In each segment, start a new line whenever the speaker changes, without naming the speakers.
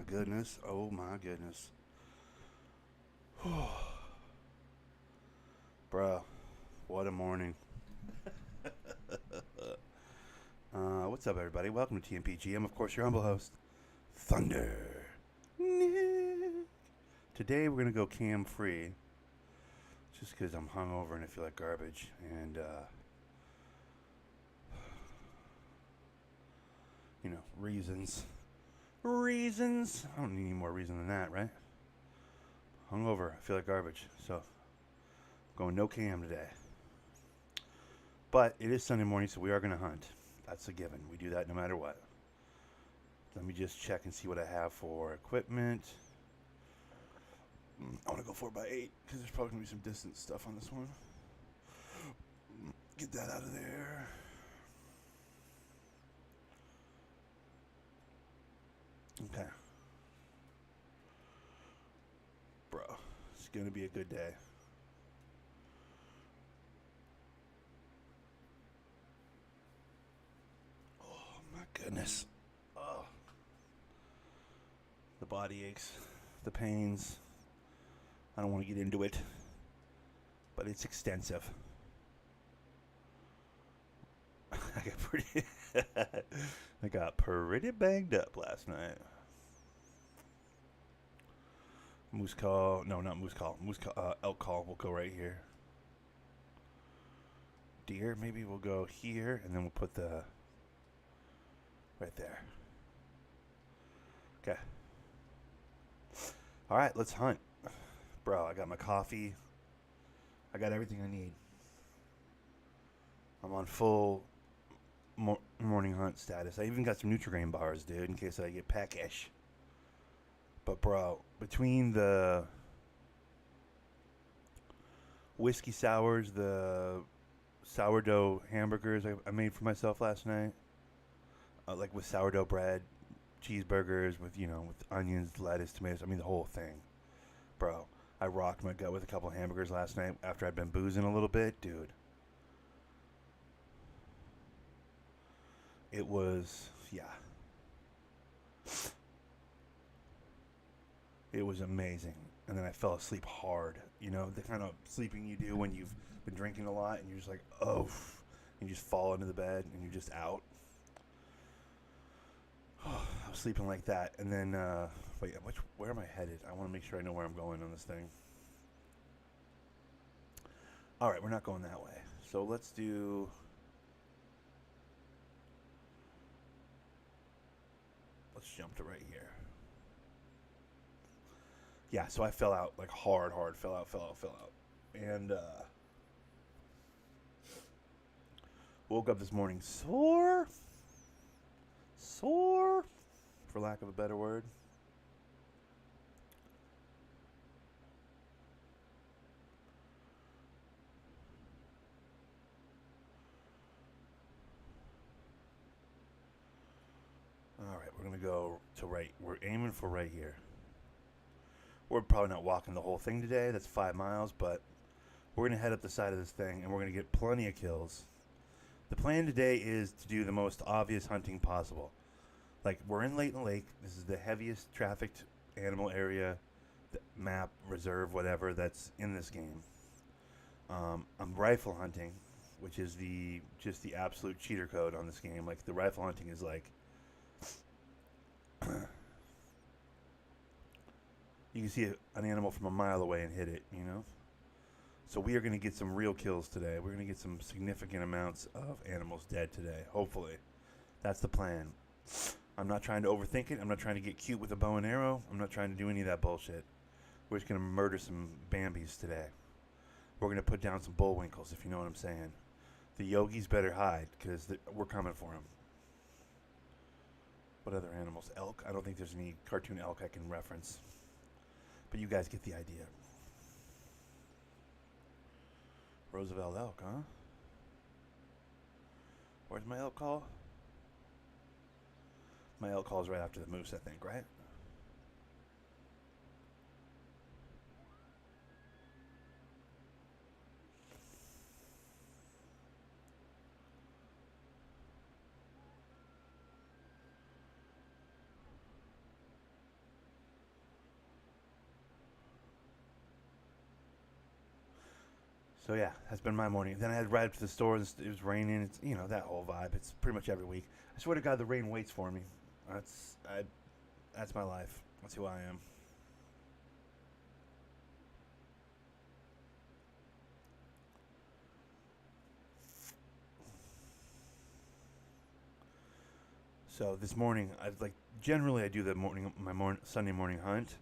my goodness. Oh my goodness. Bro, what a morning. What's up, everybody? Welcome to TMPG. I'm, of course, your humble host, Thunder. Today, we're going to go cam free. Just because I'm hungover and I feel like garbage. And, reasons. Reasons. I don't need any more reason than that, right? Hungover. I feel like garbage. So, going no cam today. But it is Sunday morning, so we are going to hunt. That's a given. We do that no matter what. Let me just check and see what I have for equipment. I want to go 4x8 because there's probably going to be some distance stuff on this one. Get that out of there. Okay. Bro, it's going to be a good day. Oh, my goodness. Oh. The body aches, the pains. I don't want to get into it, but it's extensive. I got pretty banged up last night. Moose call. No, not moose call. Elk call will go right here. Deer, maybe we'll go here, and then we'll put the right there. Okay. All right, let's hunt. Bro, I got my coffee. I got everything I need. I'm on full morning hunt status. I even got some Nutrigrain bars, dude, in case I get peckish. But, bro, between the whiskey sours, the sourdough hamburgers I made for myself last night, like with sourdough bread, cheeseburgers with onions, lettuce, tomatoes, the whole thing. Bro, I rocked my gut with a couple hamburgers last night after I'd been boozing a little bit, dude. It was, it was amazing. And then I fell asleep hard. The kind of sleeping you do when you've been drinking a lot and you're just like, oh, and you just fall into the bed and you're just out. I was sleeping like that. And then, where am I headed? I want to make sure I know where I'm going on this thing. All right, we're not going that way. So let's jump to right here. Yeah, so I fell out like hard, fell out. And woke up this morning sore, for lack of a better word. All right, we're going to go to right. We're aiming for right here. We're probably not walking the whole thing today. That's 5 miles, but we're going to head up the side of this thing, and we're going to get plenty of kills. The plan today is to do the most obvious hunting possible. Like, we're in Layton Lake. This is the heaviest trafficked animal area, map, reserve, whatever, that's in this game. I'm rifle hunting, which is just the absolute cheater code on this game. Like, the rifle hunting is like... you can see an animal from a mile away and hit it, So we are going to get some real kills today. We're going to get some significant amounts of animals dead today, hopefully. That's the plan. I'm not trying to overthink it. I'm not trying to get cute with a bow and arrow. I'm not trying to do any of that bullshit. We're just going to murder some Bambis today. We're going to put down some bullwinkles, if you know what I'm saying. The yogis better hide, because we're coming for them. What other animals? Elk? I don't think there's any cartoon elk I can reference. But you guys get the idea. Roosevelt elk, huh? Where's my elk call? My elk call is right after the moose, I think, right? So yeah, that's been my morning. Then I had to ride up to the store. And it was raining. It's that whole vibe. It's pretty much every week. I swear to God, the rain waits for me. That's my life. That's who I am. So this morning, generally I do my Sunday morning hunt,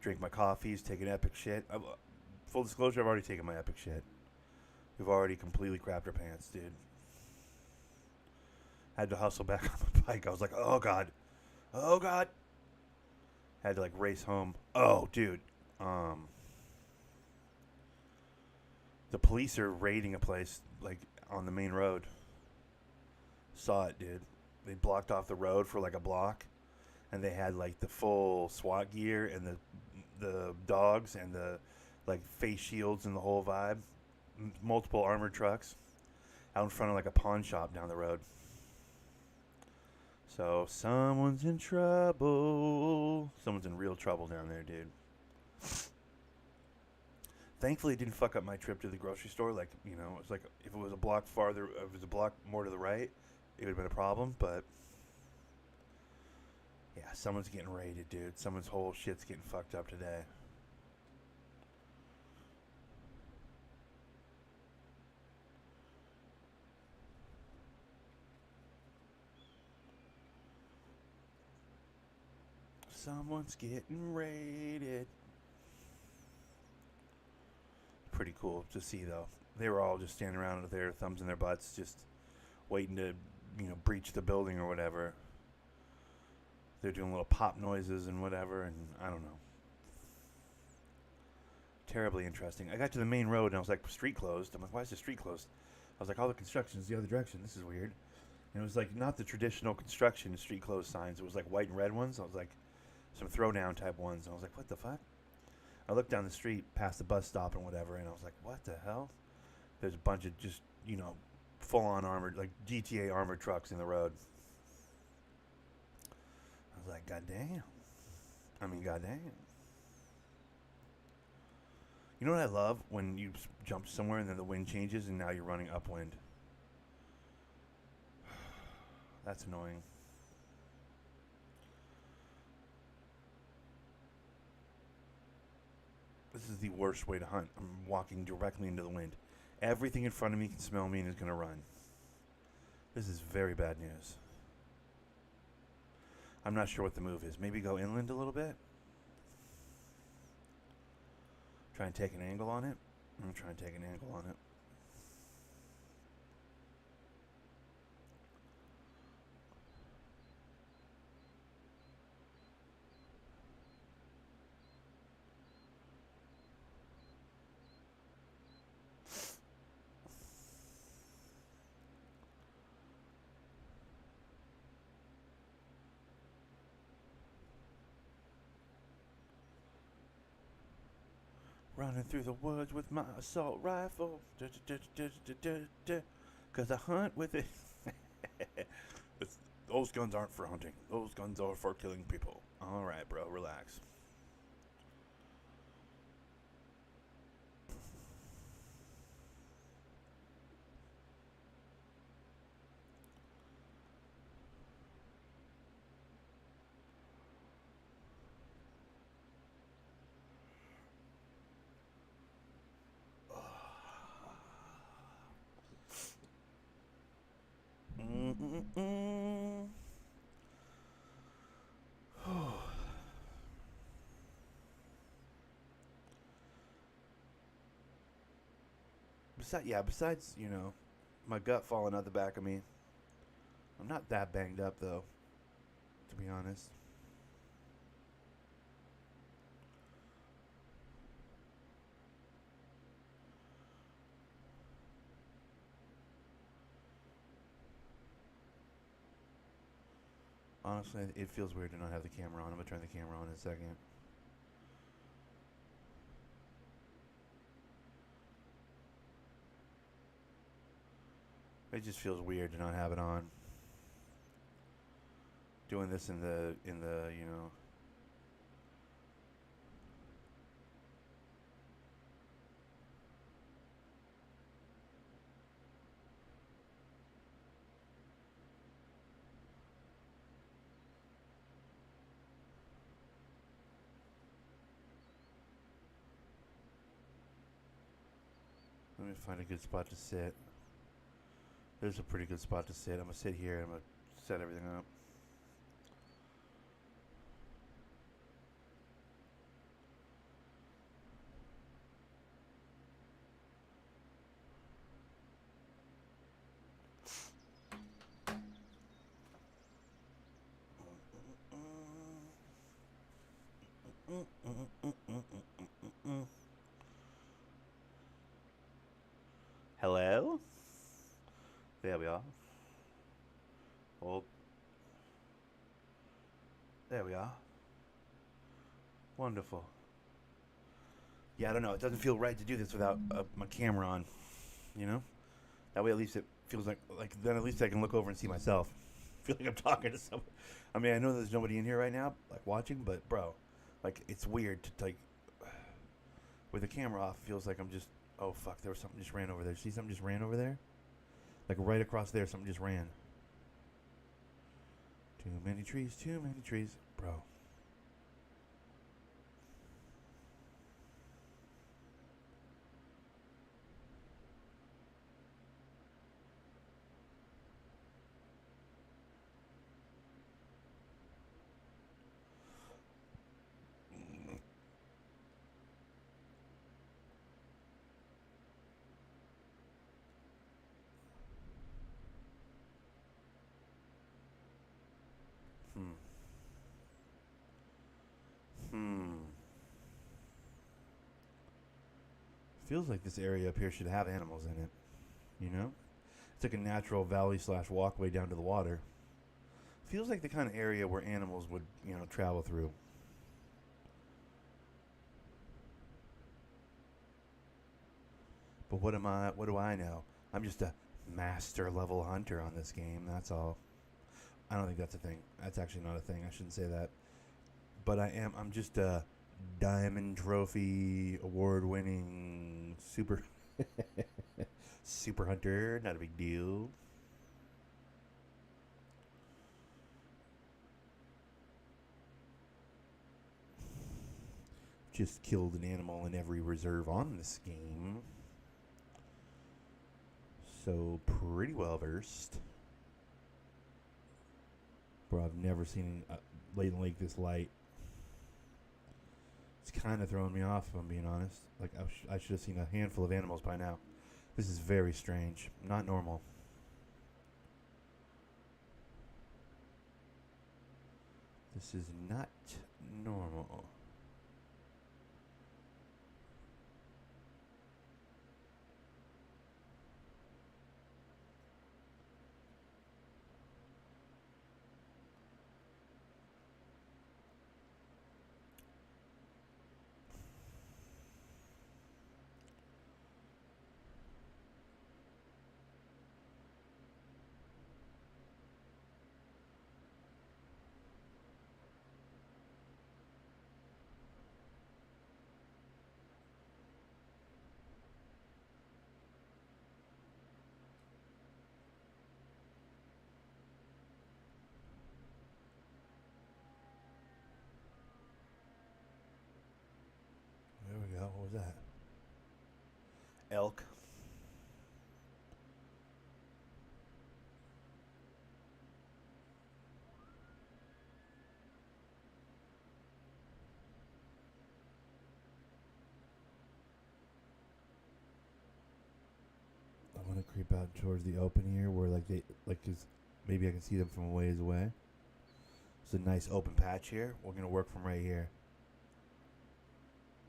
drink my coffees, take an epic shit. Full disclosure, I've already taken my epic shit. We've already completely crapped our pants, dude. Had to hustle back on my bike. I was like, oh god, oh god. Had to race home. Oh, dude. The police are raiding a place on the main road. Saw it, dude. They blocked off the road for a block, and they had the full SWAT gear and the dogs and the face shields and the whole vibe. Multiple armored trucks out in front of a pawn shop down the road. So someone's in trouble. Someone's in real trouble down there, dude. Thankfully, it didn't fuck up my trip to the grocery store. It's if it was a block farther, if it was a block more to the right, it would have been a problem. But yeah, someone's getting raided, dude. Someone's whole shit's getting fucked up today. Someone's getting raided. Pretty cool to see, though. They were all just standing around with their thumbs in their butts, just waiting to, breach the building or whatever. They're doing little pop noises and whatever, and I don't know. Terribly interesting. I got to the main road, and I was like, street closed. I'm like, why is the street closed? I was like, all the construction is the other direction. This is weird. And it was not the traditional construction street closed signs. It was white and red ones. I was like, some throwdown type ones. And I was like, what the fuck? I looked down the street past the bus stop and whatever, and I was like, what the hell? There's a bunch of just, full-on armored, GTA armored trucks in the road. I was like, goddamn. Goddamn. You know what I love? When you jump somewhere and then the wind changes and now you're running upwind. That's annoying. This is the worst way to hunt. I'm walking directly into the wind. Everything in front of me can smell me and is going to run. This is very bad news. I'm not sure what the move is. Maybe go inland a little bit? Try and take an angle on it? I'm going to try and take an angle on it. Running through the woods with my assault rifle. Cause I hunt with it. Those guns aren't for hunting. Those guns are for killing people. Alright, bro, relax. Besides, my gut falling out the back of me, I'm not that banged up, though, to be honest. Honestly, it feels weird to not have the camera on. I'm going to turn the camera on in a second. It just feels weird to not have it on. Doing this in the me find a good spot to sit. There's a pretty good spot to sit. I'm going to sit here and I'm going to set everything up. Hello? There we are. Well, there we are. Wonderful. Yeah, I don't know. It doesn't feel right to do this without my camera on, you know? That way at least it feels like then at least I can look over and see myself. Feel like I'm talking to someone. I mean, I know there's nobody in here right now, like watching, but bro, like it's weird to like with the camera off. It feels like I'm just oh fuck, there was something just ran over there. See something just ran over there? Like right across there, something just ran. Too many trees, bro. Hmm. Hmm. Feels like this area up here should have animals in it. You know? It's like a natural valley / walkway down to the water. Feels like the kind of area where animals would, travel through. But what am I? What do I know? I'm just a master level hunter on this game. That's all. I don't think that's a thing. That's actually not a thing. I shouldn't say that. But I am. I'm just a diamond trophy award winning super super hunter. Not a big deal. Just killed an animal in every reserve on this game. So pretty well versed. Bro, I've never seen Layton Lake this light. It's kind of throwing me off, if I'm being honest. Like, I should have seen a handful of animals by now. This is very strange. Not normal. This is not normal. There we go. What was that? Elk. I'm gonna creep out towards the open here, where cause maybe I can see them from a ways away. It's a nice open patch here. We're gonna work from right here.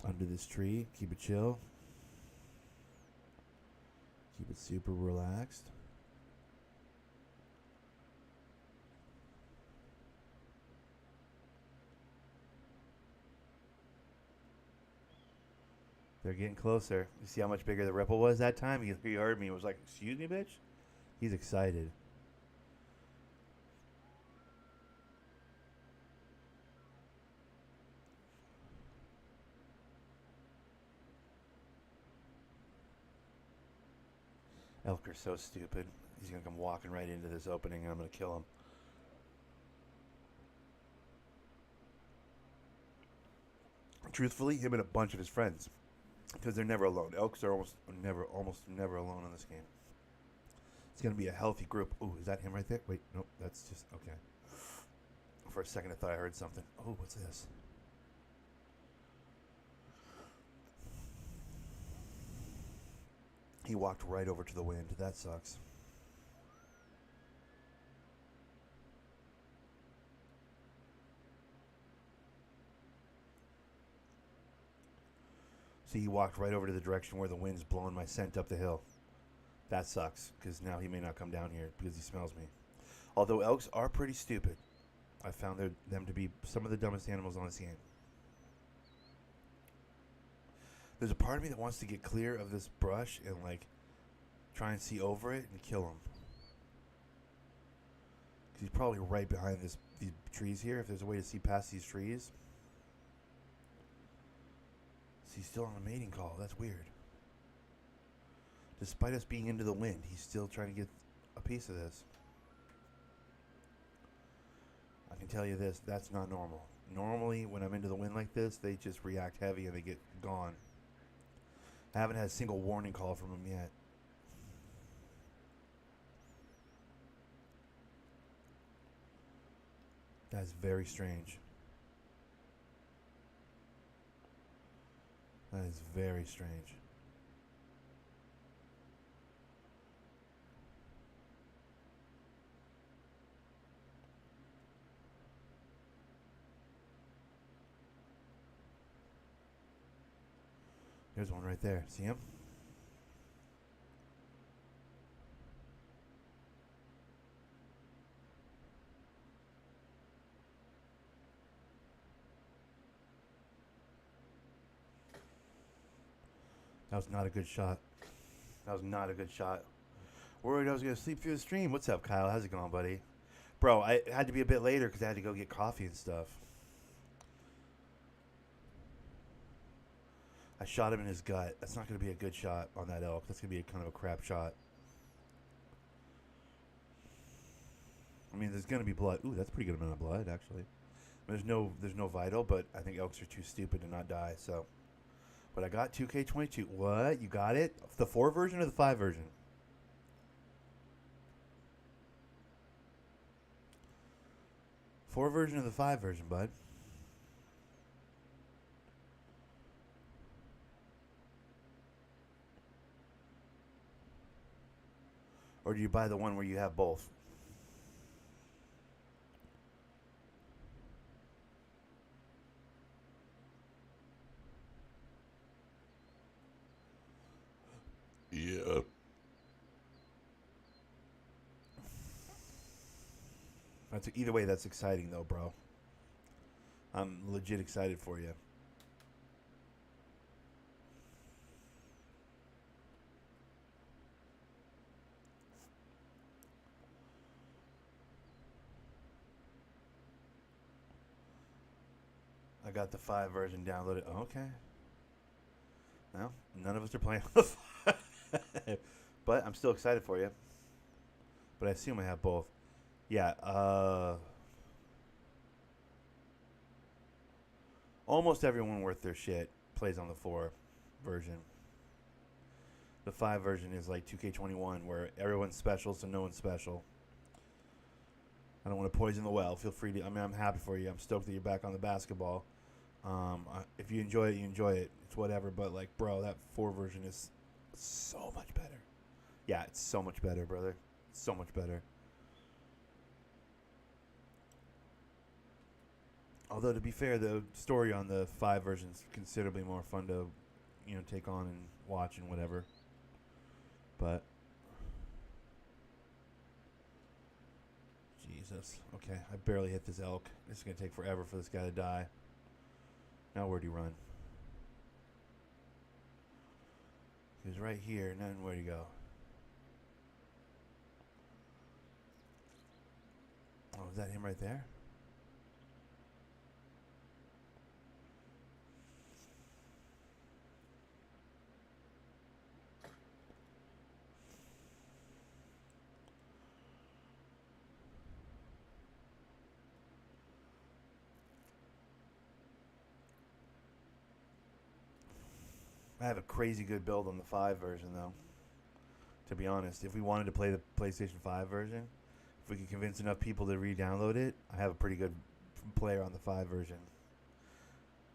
Under this tree. Keep it chill. Keep it super relaxed. They're getting closer. You see how much bigger the ripple was that time? He heard me and was like, "Excuse me, bitch?" He's excited. Elk are so stupid. He's going to come walking right into this opening and I'm going to kill him. Truthfully, him and a bunch of his friends. because they're never alone. Elks are almost never alone in this game. It's going to be a healthy group. Ooh, is that him right there? Wait, nope, that's just, okay. For a second I thought I heard something. Oh, what's this? He walked right over to the wind. That sucks. See, he walked right over to the direction where the wind's blowing my scent up the hill. That sucks, because now he may not come down here because he smells me. Although elks are pretty stupid. I found them to be some of the dumbest animals on this game. There's a part of me that wants to get clear of this brush and, like, try and see over it and kill him. Because he's probably right behind these trees here. If there's a way to see past these trees. So he's still on a mating call. That's weird. Despite us being into the wind, he's still trying to get a piece of this. I can tell you this, that's not normal. Normally, when I'm into the wind like this, they just react heavy and they get gone. I haven't had a single warning call from him yet. That's very strange. That is very strange. There's one right there. See him? That was not a good shot. That was not a good shot. Worried I was going to sleep through the stream. What's up, Kyle? How's it going, buddy? Bro, I had to be a bit later because I had to go get coffee and stuff. I shot him in his gut. That's not going to be a good shot on that elk. That's going to be kind of a crap shot. I mean, there's going to be blood. Ooh, that's a pretty good amount of blood, actually. There's no vital, but I think elks are too stupid to not die, so. But I got 2K22. What? You got it? The 4 version or the 5 version? Four version or the 5 version, bud? Or do you buy the one where you have both? Yeah. Either way, that's exciting, though, bro. I'm legit excited for you. I got the 5 version downloaded. Okay. Well, none of us are playing the 5. But I'm still excited for you. But I assume I have both. Yeah, almost everyone worth their shit plays on the 4 version. The 5 version is like 2K21, where everyone's special, so no one's special. I don't want to poison the well. Feel free to. I mean, I'm happy for you. I'm stoked that you're back on the basketball. If you enjoy it, you enjoy it. It's whatever. But, like, bro, that 4 version is so much better. Yeah, it's so much better, brother. So much better. Although, to be fair, the story on the 5 version is considerably more fun to, take on and watch and whatever. But, Jesus. Okay, I barely hit this elk. This is going to take forever for this guy to die. Now where'd he run? He was right here, and then where'd he go? Oh, is that him right there? I have a crazy good build on the 5 version, though. To be honest, if we wanted to play the PlayStation 5 version, if we could convince enough people to re-download it, I have a pretty good player on the 5 version.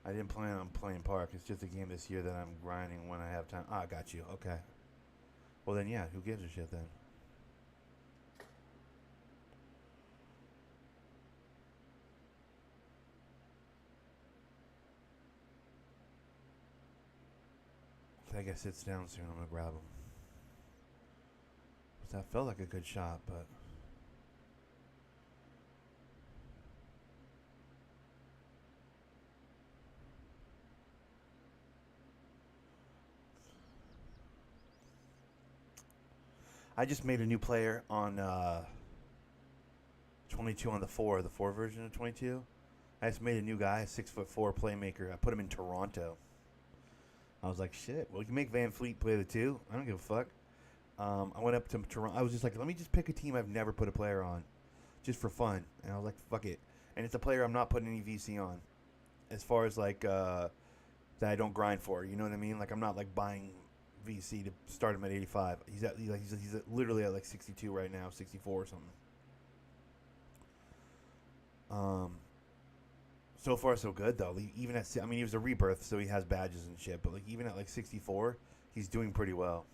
I didn't plan on playing Park. It's just a game this year that I'm grinding when I have time. Ah, I got you. Okay. Well, then, yeah, who gives a shit then? If that guy sits down soon, I'm going to grab him. That felt like a good shot, but... I just made a new player on 22 on the 4 version of 22. I just made a new guy, 6'4" playmaker. I put him in Toronto. I was like, shit, well, you can make Van Fleet play the 2. I don't give a fuck. I went up to Toronto. I was just like, let me just pick a team I've never put a player on, just for fun. And I was like, fuck it. And it's a player I'm not putting any VC on, as far as like that I don't grind for. You know what I mean? Like I'm not like buying VC to start him at 85. He's literally at like 62 right now, 64 or something. So far so good though. Even at, I mean, he was a rebirth, so he has badges and shit. But like even at like 64, he's doing pretty well.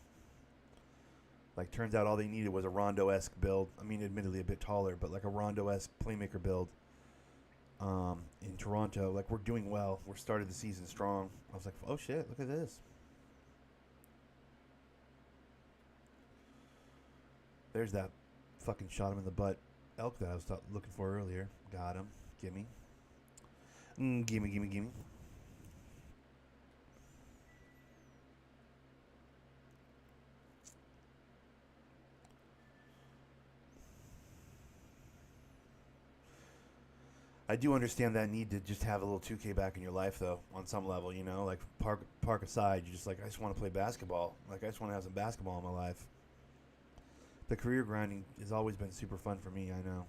Like, turns out all they needed was a Rondo-esque build. I mean, admittedly a bit taller, but like a Rondo-esque playmaker build in Toronto. Like, we're doing well. We're started the season strong. I was like, oh, shit, look at this. There's that fucking shot him in the butt elk that I was looking for earlier. Got him. Gimme. Gimme. I do understand that need to just have a little 2K back in your life, though, on some level, you know? Like, park aside, you're just like, I just want to play basketball. Like, I just want to have some basketball in my life. The career grinding has always been super fun for me, I know.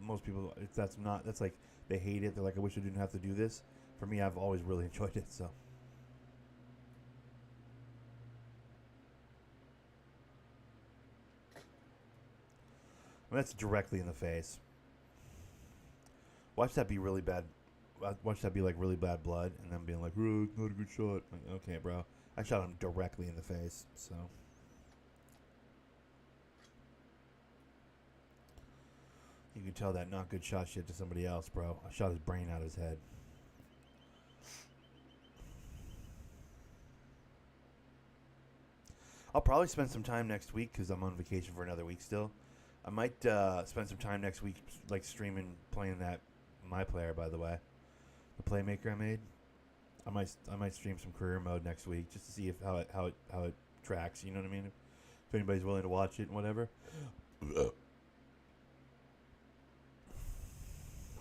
Most people, that's like, they hate it. They're like, I wish I didn't have to do this. For me, I've always really enjoyed it, so. I mean, that's directly in the face. Watch that be really bad. Watch that be like really bad blood, and then being like, "Oh, not a good shot." Like, okay, bro, I shot him directly in the face, so. You can tell that not good shot shit to somebody else, bro. I shot his brain out of his head. I'll probably spend some time next week because I'm on vacation for another week still. I might spend some time next week, like streaming, playing that my player, by the way, the playmaker I made. I might stream some career mode next week just to see how it tracks. You know what I mean? If anybody's willing to watch it and whatever.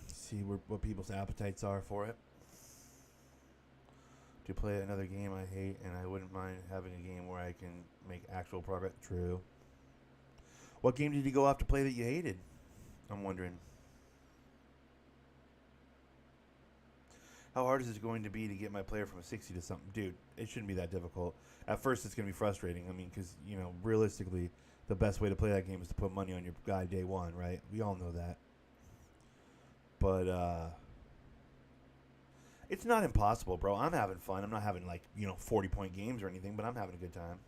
See what people's appetites are for it. To play another game I hate, and I wouldn't mind having a game where I can make actual progress. True. What game did you go off to play that you hated? I'm wondering. How hard is it going to be to get my player from a 60 to something? Dude, it shouldn't be that difficult. At first, it's going to be frustrating. I mean, because, you know, realistically, the best way to play that game is to put money on your guy day one, right? We all know that. But, it's not impossible, bro. I'm having fun. I'm not having, like, 40-point games or anything, but I'm having a good time.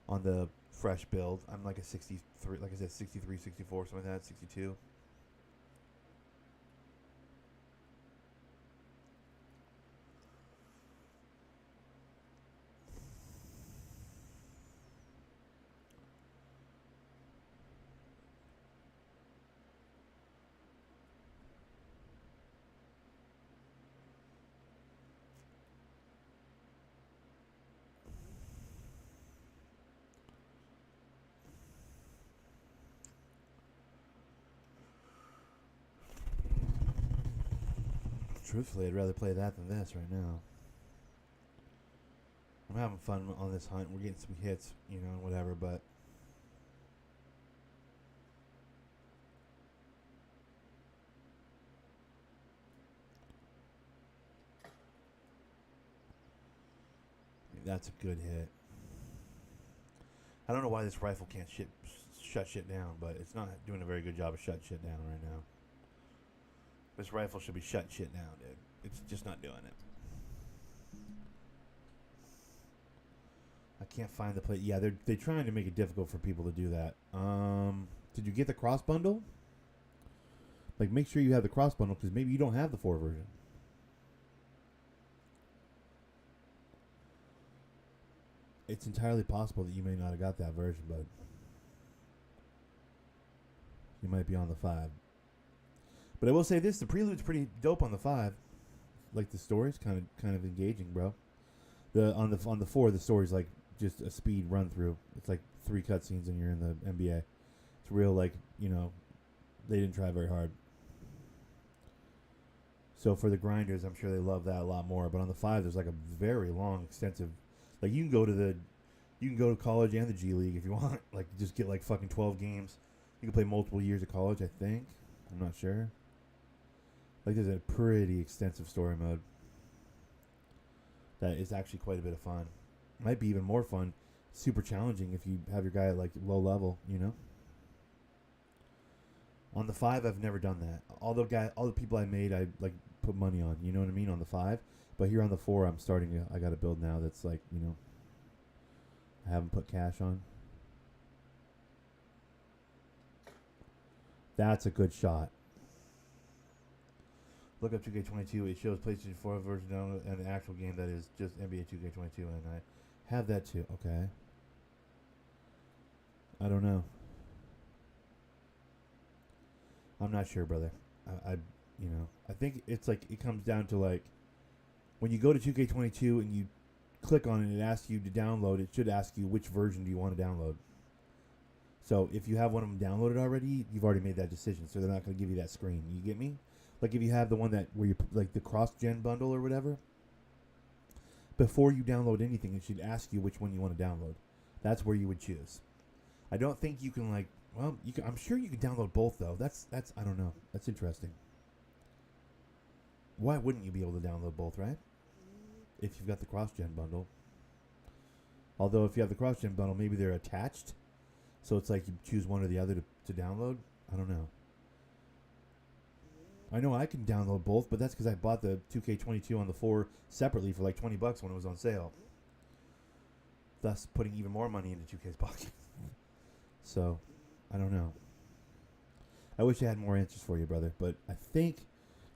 On the fresh build, I'm like a 63, like I said, 63, 64, something like that, 62. Truthfully, I'd rather play that than this right now. I'm having fun on this hunt. We're getting some hits, whatever, but... That's a good hit. I don't know why this rifle can't shut shit down, but it's not doing a very good job of shutting shit down right now. This rifle should be shutting shit down, dude. It's just not doing it. I can't find the plate. Yeah, they're trying to make it difficult for people to do that. Did you get the cross bundle? Like, make sure you have the cross bundle, because maybe you don't have the 4 version. It's entirely possible that you may not have got that version, but you might be on the 5. But I will say this: the prelude's pretty dope on the 5. Like, the story's kind of engaging, bro. On the 4, the story's like just a speed run through. It's like 3 cutscenes and you're in the NBA. It's real, like, they didn't try very hard. So for the grinders, I'm sure they love that a lot more. But on the 5, there's like a very long, extensive. Like, you can go to college and the G League if you want. Like, just get like fucking 12 games. You can play multiple years of college, I think. I'm not sure. Like, there's a pretty extensive story mode that is actually quite a bit of fun. Might be even more fun, super challenging if you have your guy at like low level, On the 5, I've never done that. All the people I made, I like put money on. You know what I mean, on the 5. But here on the 4, I got a build now that's like, I haven't put cash on. That's a good shot. Look up 2K22. It shows PlayStation 4 version download and the actual game that is just NBA 2K22, and I have that too. Okay. I don't know. I'm not sure, brother. I think it's like it comes down to like when you go to 2K22 and you click on it and it asks you to download, it should ask you which version do you want to download. So if you have one of them downloaded already, you've already made that decision. So they're not going to give you that screen. You get me? Like if you have the one that where you like the cross-gen bundle or whatever, before you download anything, it should ask you which one you want to download. That's where you would choose. I don't think you can like. Well, you can, I'm sure you can download both though. That's I don't know. That's interesting. Why wouldn't you be able to download both, right? If you've got the cross-gen bundle. Although if you have the cross-gen bundle, maybe they're attached. So it's like you choose one or the other to download. I don't know. I know I can download both, but that's because I bought the 2K22 on the 4 separately for like $20 when it was on sale. Thus putting even more money into 2K's pocket. So, I don't know. I wish I had more answers for you, brother. But I think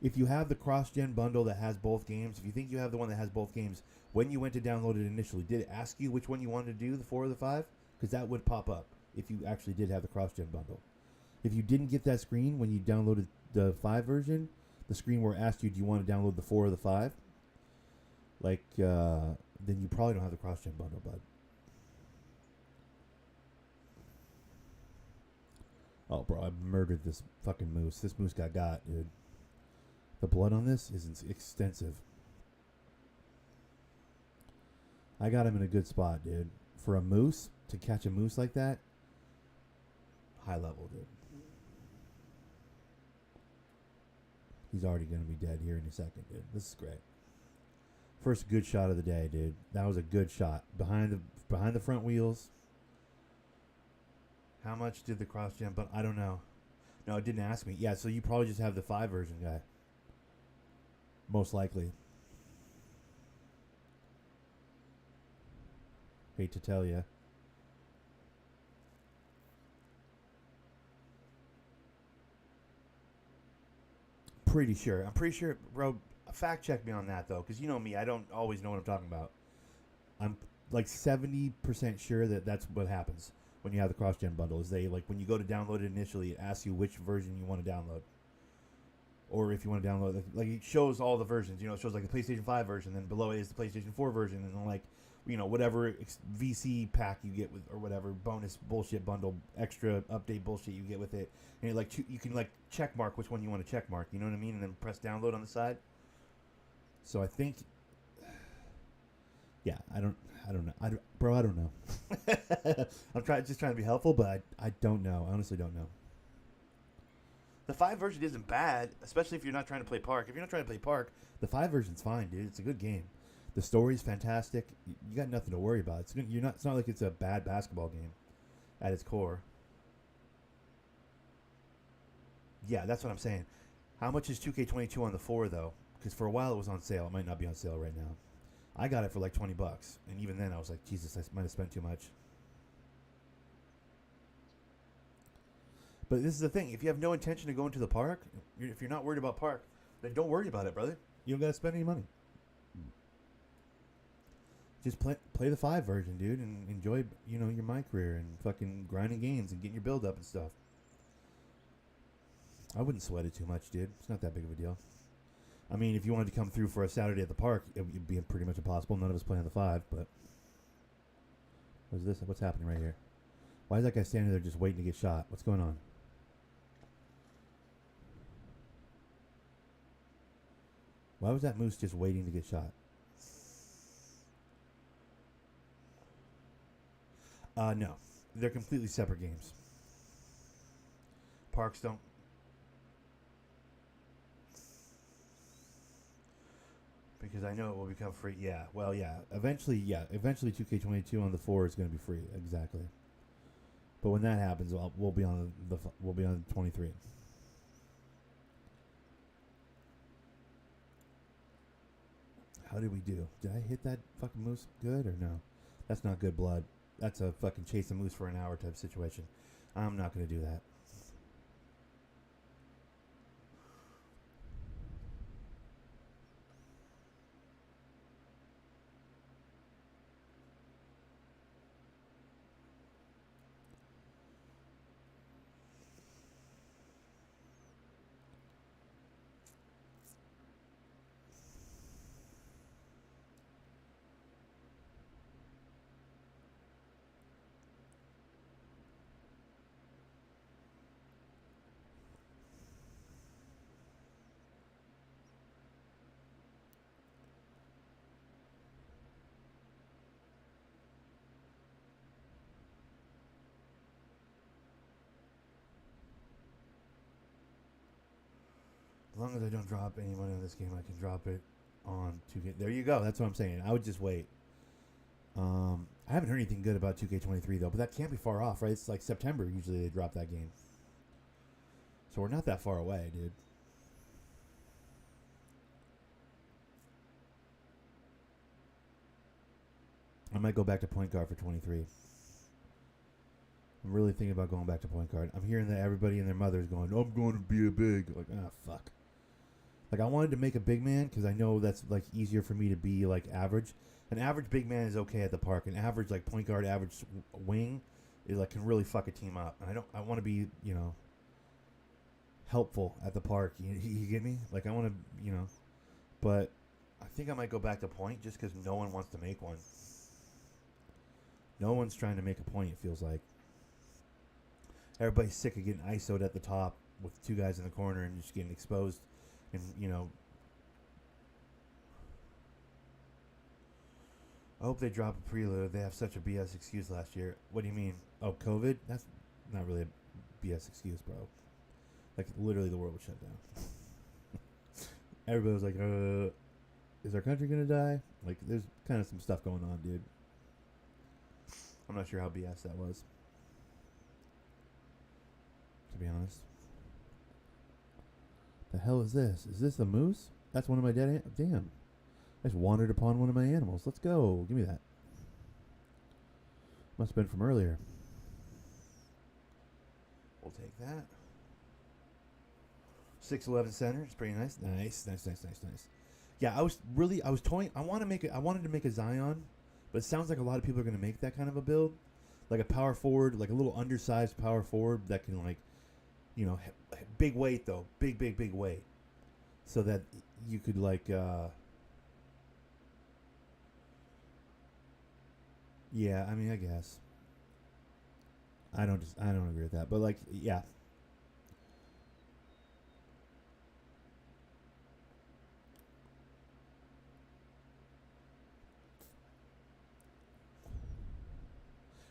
if you have the cross-gen bundle that has both games, if you think you have the one that has both games, when you went to download it initially, did it ask you which one you wanted to do, the 4 or the 5? Because that would pop up if you actually did have the cross-gen bundle. If you didn't get that screen when you downloaded the 5 version, the screen where it asked you, do you want to download the 4 or the 5? Like, then you probably don't have the cross-gen bundle, bud. Oh, bro, I murdered this fucking moose. This moose got, dude. The blood on this is extensive. I got him in a good spot, dude. For a moose, to catch a moose like that, high level, dude. He's already going to be dead here in a second, dude. This is great. First good shot of the day, dude. That was a good shot. Behind the front wheels. How much did the cross-gen, but I don't know. No, it didn't ask me. Yeah, so you probably just have the 5 version, guy. Most likely. Hate to tell you. I'm pretty sure, bro. Fact check me on that, though, because you know me. I don't always know what I'm talking about. I'm like 70% sure that that's what happens when you have the cross-gen bundle. Is they, like, when you go to download it initially, it asks you which version you want to download. Or if you want to download, like it shows all the versions. You know, it shows like the PlayStation 5 version, then below it is the PlayStation 4 version, and then like, you know, whatever VC pack you get with, or whatever bonus bullshit bundle, extra update bullshit you get with it, and it, like you can like check mark which one you want to check mark. You know what I mean? And then press download on the side. So I think, yeah, I don't know, bro. I don't know. I'm just trying to be helpful, but I don't know. I honestly don't know. The 5 version isn't bad, especially if you're not trying to play Park. If you're not trying to play Park, the 5 version's fine, dude. It's a good game.
The story's fantastic. You got nothing to worry about. It's not like it's a bad basketball game at its core. Yeah, that's what I'm saying. How much is 2K22 on the 4 though? Because for a while it was on sale. It might not be on sale right now. I got it for like $20, and even then I was like, Jesus, I might have spent too much. But this is the thing: if you have no intention of going to the park, if you're not worried about park, then don't worry about it, brother. You don't gotta spend any money. Just play the 5 version, dude, and enjoy your my career and fucking grinding games and getting your build up and stuff. I wouldn't sweat it too much, dude. It's not that big of a deal. I mean, if you wanted to come through for a Saturday at the park, it would be pretty much impossible. None of us play on the 5, but... What's this? What's happening right here? Why is that guy standing there just waiting to get shot? What's going on? Why was that moose just waiting to get shot? No. They're completely separate games. Parks don't... Because I know it will become free. Yeah, well, yeah. Eventually 2K22 on the 4 is going to be free. Exactly. But when that happens, we'll be on 23. How did we do? Did I hit that fucking moose good or no? That's not good blood. That's a fucking chase a moose for an hour type situation. I'm not going to do that. As long as I don't drop any money on this game, I can drop it on 2K. There you go. That's what I'm saying. I would just wait. I haven't heard anything good about 2K23 though, but that can't be far off, right? It's like September usually they drop that game. So we're not that far away, dude. I might go back to point guard for 23. I'm really thinking about going back to point guard. I'm hearing that everybody and their mother's going, I'm going to be a big. Like, fuck. Like, I wanted to make a big man because I know that's, like, easier for me to be, like, average. An average big man is okay at the park. An average, like, point guard, average wing is, like, can really fuck a team up. And I want to be, helpful at the park. You get me? Like, I want to, But I think I might go back to point just because no one wants to make one. No one's trying to make a point, it feels like. Everybody's sick of getting ISO'd at the top with 2 guys in the corner and just getting exposed. And, I hope they drop a preload. They have such a BS excuse last year. What do you mean? Oh, COVID? That's not really a BS excuse, bro. Like, literally the world was shut down. Everybody was like, is our country going to die? Like, there's kind of some stuff going on, dude. I'm not sure how BS that was, to be honest. The hell is this? Is this a moose? That's one of my dead damn. I just wandered upon one of my animals. Let's go. Give me that. Must have been from earlier. We'll take that. 6'11" center. It's pretty nice. Nice. Yeah, I was toying. I wanted to make a Zion, but it sounds like a lot of people are going to make that kind of a build. Like a power forward, like a little undersized power forward that can, like, big weight though. Big weight. So that you could, like, yeah, I mean, I guess. I don't agree with that. But, like, yeah.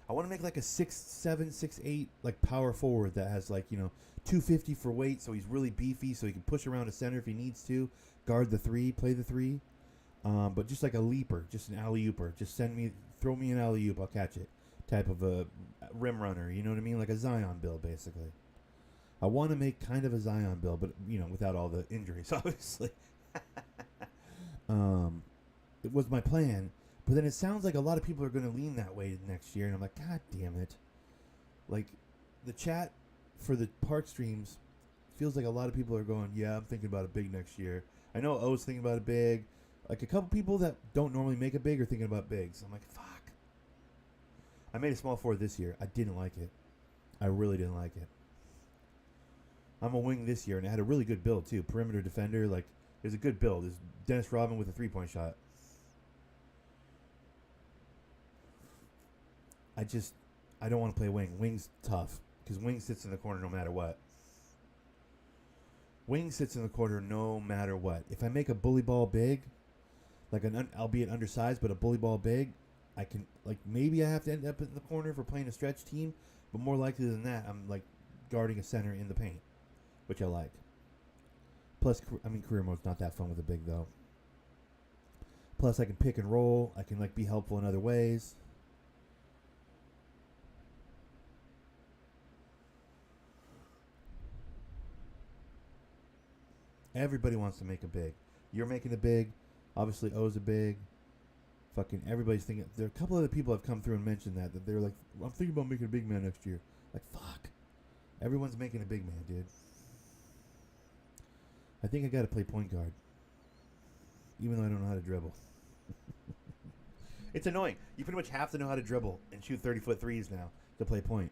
I want to make like a 6'7", 6'8", like power forward that has, like, 250 for weight, so he's really beefy, so he can push around a center if he needs to, guard the 3, play the 3. But just like a leaper, just an alley-ooper. Just throw me an alley-oop, I'll catch it. Type of a rim runner, you know what I mean? Like a Zion build, basically. I want to make kind of a Zion build, but, without all the injuries, obviously. It was my plan, but then it sounds like a lot of people are going to lean that way next year, and I'm like, God damn it. Like, the chat for the park streams feels like a lot of people are going, yeah, I'm thinking about a big next year. I know O's thinking about a big. Like, a couple people that don't normally make a big are thinking about bigs. I'm like, fuck. I made a small forward this year. I didn't like it. I really didn't like it. I'm a wing this year, and I had a really good build, too. Perimeter defender, like, there's a good build. There's Dennis Rodman with a three-point shot. I don't want to play wing. Wing's tough, because wing sits in the corner no matter what. Wing sits in the corner no matter what. If I make a bully ball big, like albeit undersized, but a bully ball big, I can, like, maybe I have to end up in the corner for playing a stretch team, but more likely than that, I'm, like, guarding a center in the paint, which I like. Plus, career mode's not that fun with a big, though. Plus, I can pick and roll. I can, like, be helpful in other ways. Everybody wants to make a big. You're making a big. Obviously, O's a big. Fucking everybody's thinking. There are a couple other people have come through and mentioned that they're like, I'm thinking about making a big man next year. Like, fuck. Everyone's making a big man, dude. I think I got to play point guard. Even though I don't know how to dribble. It's annoying. You pretty much have to know how to dribble and shoot 30-foot threes now to play point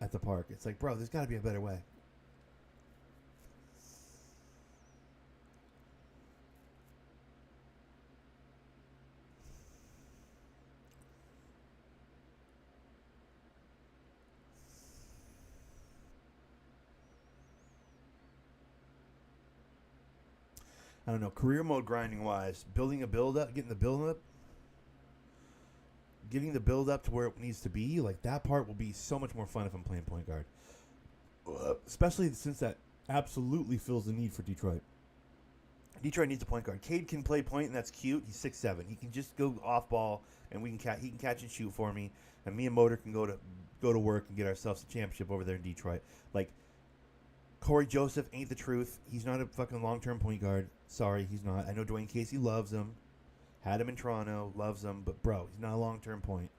at the park. It's like, bro, there's got to be a better way. I don't know, career mode grinding wise, building a build up, getting the build up to where it needs to be, like that part will be so much more fun if I'm playing point guard. Especially since that absolutely fills the need for Detroit. Detroit needs a point guard. Cade can play point, and that's cute. He's 6'7". He can just go off ball, and he can catch and shoot for me. And me and Motor can go to work and get ourselves a championship over there in Detroit. Like, Corey Joseph ain't the truth. He's not a fucking long-term point guard. Sorry, he's not. I know Dwayne Casey loves him. Had him in Toronto, loves him. But, bro, he's not a long-term point.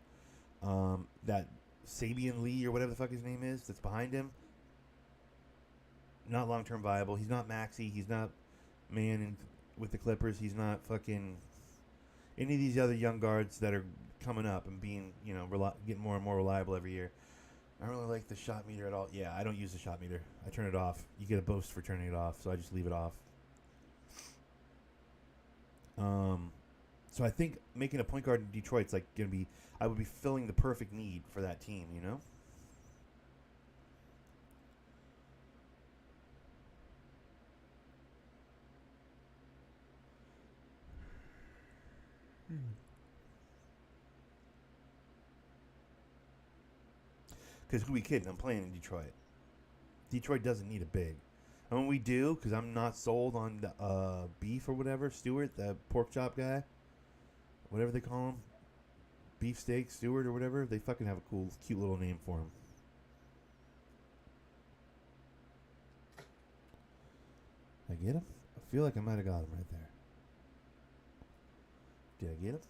That Sabian Lee or whatever the fuck his name is that's behind him, not long-term viable. He's not Maxey. He's not with the Clippers. He's not fucking any of these other young guards that are coming up and being, getting more and more reliable every year. I don't really like the shot meter at all. Yeah, I don't use the shot meter. I turn it off. You get a boost for turning it off, so I just leave it off. So I think making a point guard in Detroit's like gonna be. I would be filling the perfect need for that team. Because who we kidding? I'm playing in Detroit. Detroit doesn't need a big. I mean, we do, because I'm not sold on the beef or whatever. Stewart, the pork chop guy. Whatever they call him. Beefsteak Stewart or whatever. They fucking have a cool, cute little name for him. Did I get him? I feel like I might have got him right there. Did I get him?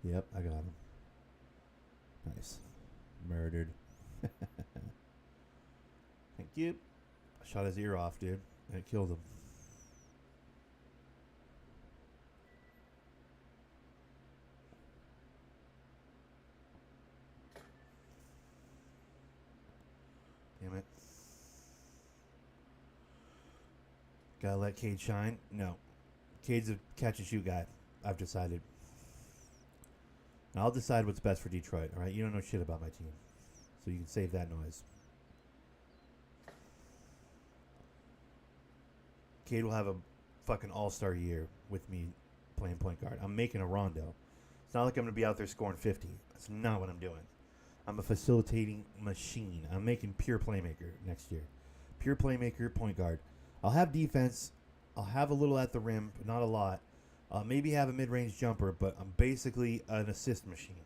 Yep, I got him. Nice. Murdered. Thank you. I shot his ear off, dude. And it killed him. Damn it. Gotta let Cade shine? No. Cade's a catch and shoot guy. I've decided. And I'll decide what's best for Detroit, alright? You don't know shit about my team. So you can save that noise. Cade will have a fucking all-star year with me playing point guard. I'm making a Rondo. It's not like I'm going to be out there scoring 50. That's not what I'm doing. I'm a facilitating machine. I'm making pure playmaker next year. Pure playmaker, point guard. I'll have defense. I'll have a little at the rim, but not a lot. Maybe have a mid-range jumper, but I'm basically an assist machine.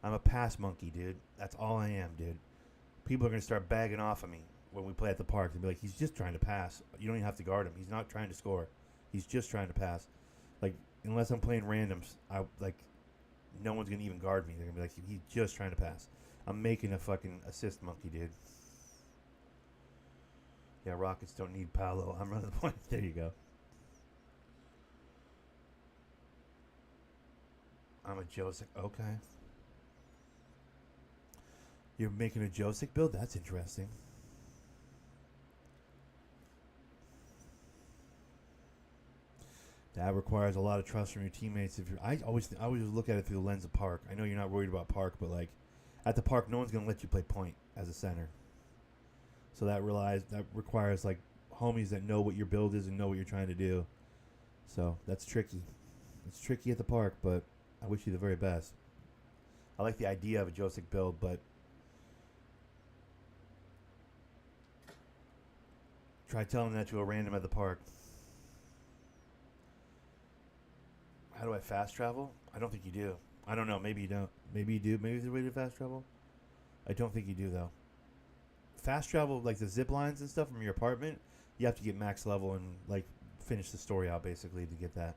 I'm a pass monkey, dude. That's all I am, dude. People are going to start bagging off of me when we play at the park. They'll be like, he's just trying to pass. You don't even have to guard him. He's not trying to score. He's just trying to pass. Like, unless I'm playing randoms, no one's going to even guard me. They're going to be like, he's just trying to pass. I'm making a fucking assist monkey, dude. Yeah, Rockets don't need Paolo. I'm running the point. There you go. I'm a Josic. Okay. You're making a Josic build? That's interesting. That requires a lot of trust from your teammates. I always look at it through the lens of Park. I know you're not worried about Park, but like at the Park, no one's gonna let you play point as a center. So that requires like homies that know what your build is and know what you're trying to do. So that's tricky. It's tricky at the Park, but I wish you the very best. I like the idea of a Josic build, but try telling that to a random at the Park. How do I fast travel? I don't think you do. I don't know. Maybe you don't. Maybe you do. Maybe there's a way to fast travel. I don't think you do, though. Fast travel, like the zip lines and stuff from your apartment, you have to get max level and like finish the story out basically to get that.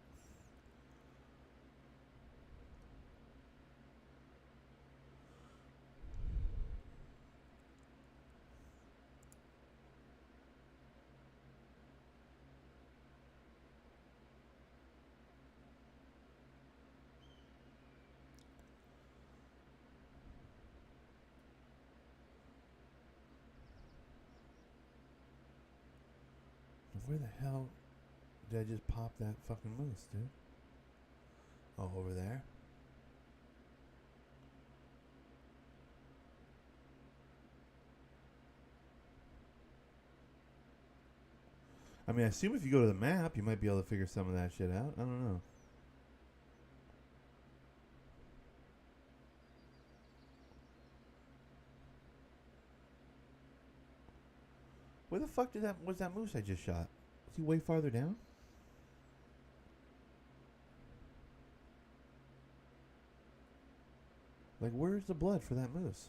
Where the hell did I just pop that fucking moose, dude? Oh, over there. I mean, I assume if you go to the map, you might be able to figure some of that shit out. I don't know. Where the fuck was that moose I just shot? Was he way farther down? Like, where's the blood for that moose?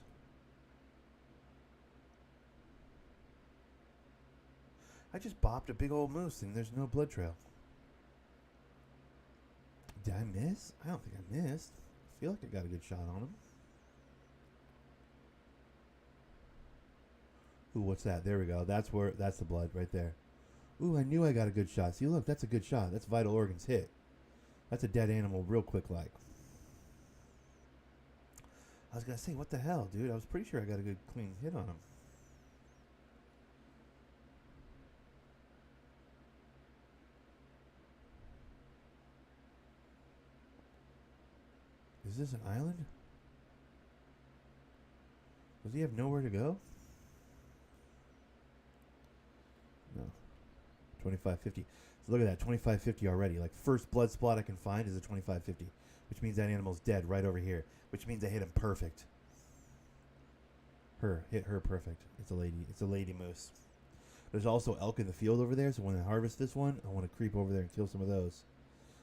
I just bopped a big old moose and there's no blood trail. Did I miss? I don't think I missed. I feel like I got a good shot on him. Ooh, what's that? There we go. That's the blood right there. Ooh, I knew I got a good shot. See, look, that's a good shot. That's vital organs hit. That's a dead animal real quick like. I was going to say, what the hell, dude? I was pretty sure I got a good clean hit on him. Is this an island? Does he have nowhere to go? No. 2550. So look at that, 2550 already. Like, first blood spot I can find is a 2550, which means that animal's dead right over here, which means I hit him perfect. Hit her perfect. It's a lady moose. There's also elk in the field over there, so when I harvest this one, I want to creep over there and kill some of those.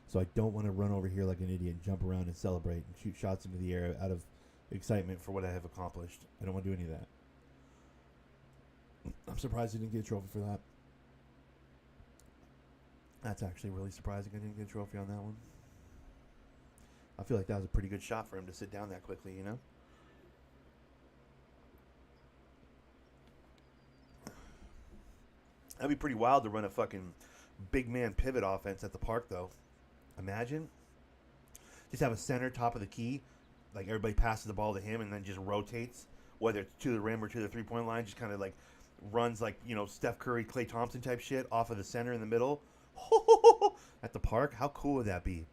So I don't want to run over here like an idiot and jump around and celebrate and shoot shots into the air out of excitement for what I have accomplished. I don't want to do any of that. I'm surprised I didn't get a trophy for that. That's actually really surprising I didn't get a trophy on that one. I feel like that was a pretty good shot for him to sit down that quickly, you know? That'd be pretty wild to run a fucking big man pivot offense at the Park, though. Imagine. Just have a center, top of the key. Like, everybody passes the ball to him and then just rotates, whether it's to the rim or to the three-point line. Just kind of, like, runs like, you know, Steph Curry, Klay Thompson type shit off of the center in the middle. At the Park. How cool would that be?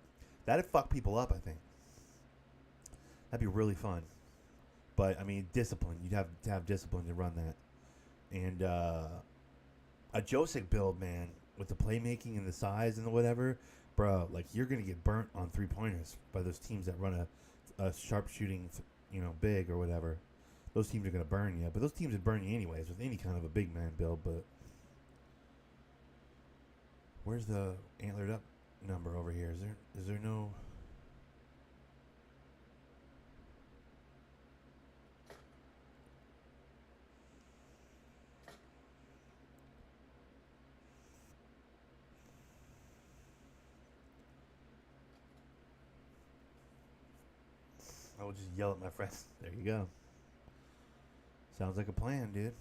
That'd fuck people up, I think. That'd be really fun. But, I mean, discipline. You'd have to have discipline to run that. And a Josic build, man, with the playmaking and the size and the whatever, bro, like, you're going to get burnt on three-pointers by those teams that run a sharpshooting, you know, big or whatever. those teams are going to burn you. But those teams would burn you anyways with any kind of a big man build. But where's the antlered up number over here? Is there no? I will just yell at my friends. There you go. Sounds like a plan, dude.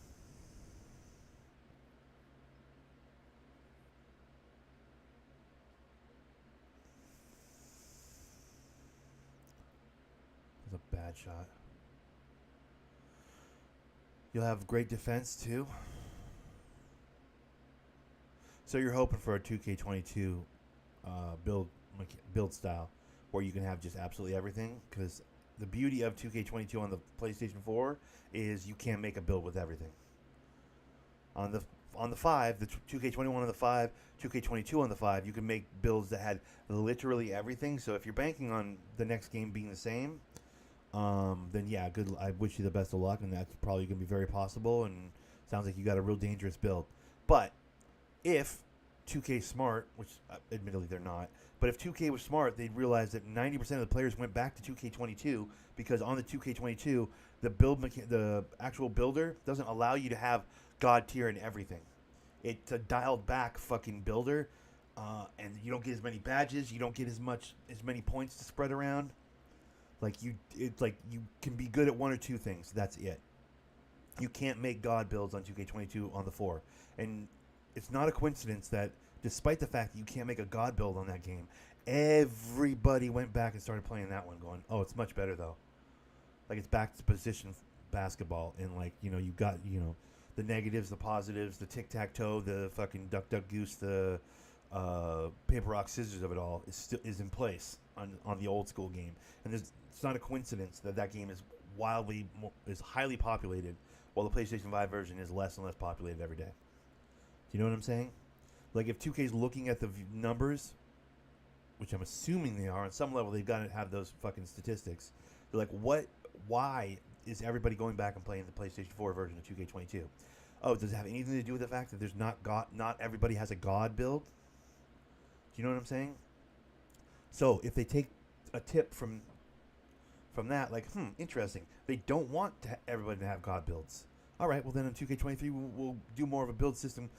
That's a bad shot. You'll have great defense too. So you're hoping for a 2K22 build style where you can have just absolutely everything, because the beauty of 2K22 on the PlayStation 4 is you can't make a build with everything. On the 5, the 2K21 on the 5, 2K22 on the 5, you can make builds that had literally everything. So if you're banking on the next game being the same, then yeah, good. I wish you the best of luck, and that's probably going to be very possible. And sounds like you got a real dangerous build. But if 2K smart, which admittedly they're not, but if 2K was smart, they'd realize that 90% of the players went back to 2K22 because on the 2K22, the actual builder doesn't allow you to have God tier and everything. It's a dialed back fucking builder, and you don't get as many badges. You don't get as many points to spread around. It's like you can be good at one or two things. That's it. You can't make God builds on 2K22 on the 4, and it's not a coincidence that despite the fact that you can't make a God build on that game, everybody went back and started playing that one going, oh, it's much better though. Like, it's back to position basketball, and you got, the negatives, the positives, the tic-tac-toe, the fucking duck-duck-goose, the paper, rock, scissors of it all is in place on the old school game. And it's not a coincidence that game is highly populated, while the PlayStation 5 version is less and less populated every day. Do you know what I'm saying? Like, if 2K is looking at the numbers, which I'm assuming they are, on some level they've got to have those fucking statistics. They're like, why is everybody going back and playing the PlayStation 4 version of 2K22? Oh, does it have anything to do with the fact that there's not everybody has a God build? Do you know what I'm saying? So if they take a tip from that, like, interesting. They don't want everybody to have God builds. All right, well then in 2K23 we'll do more of a build system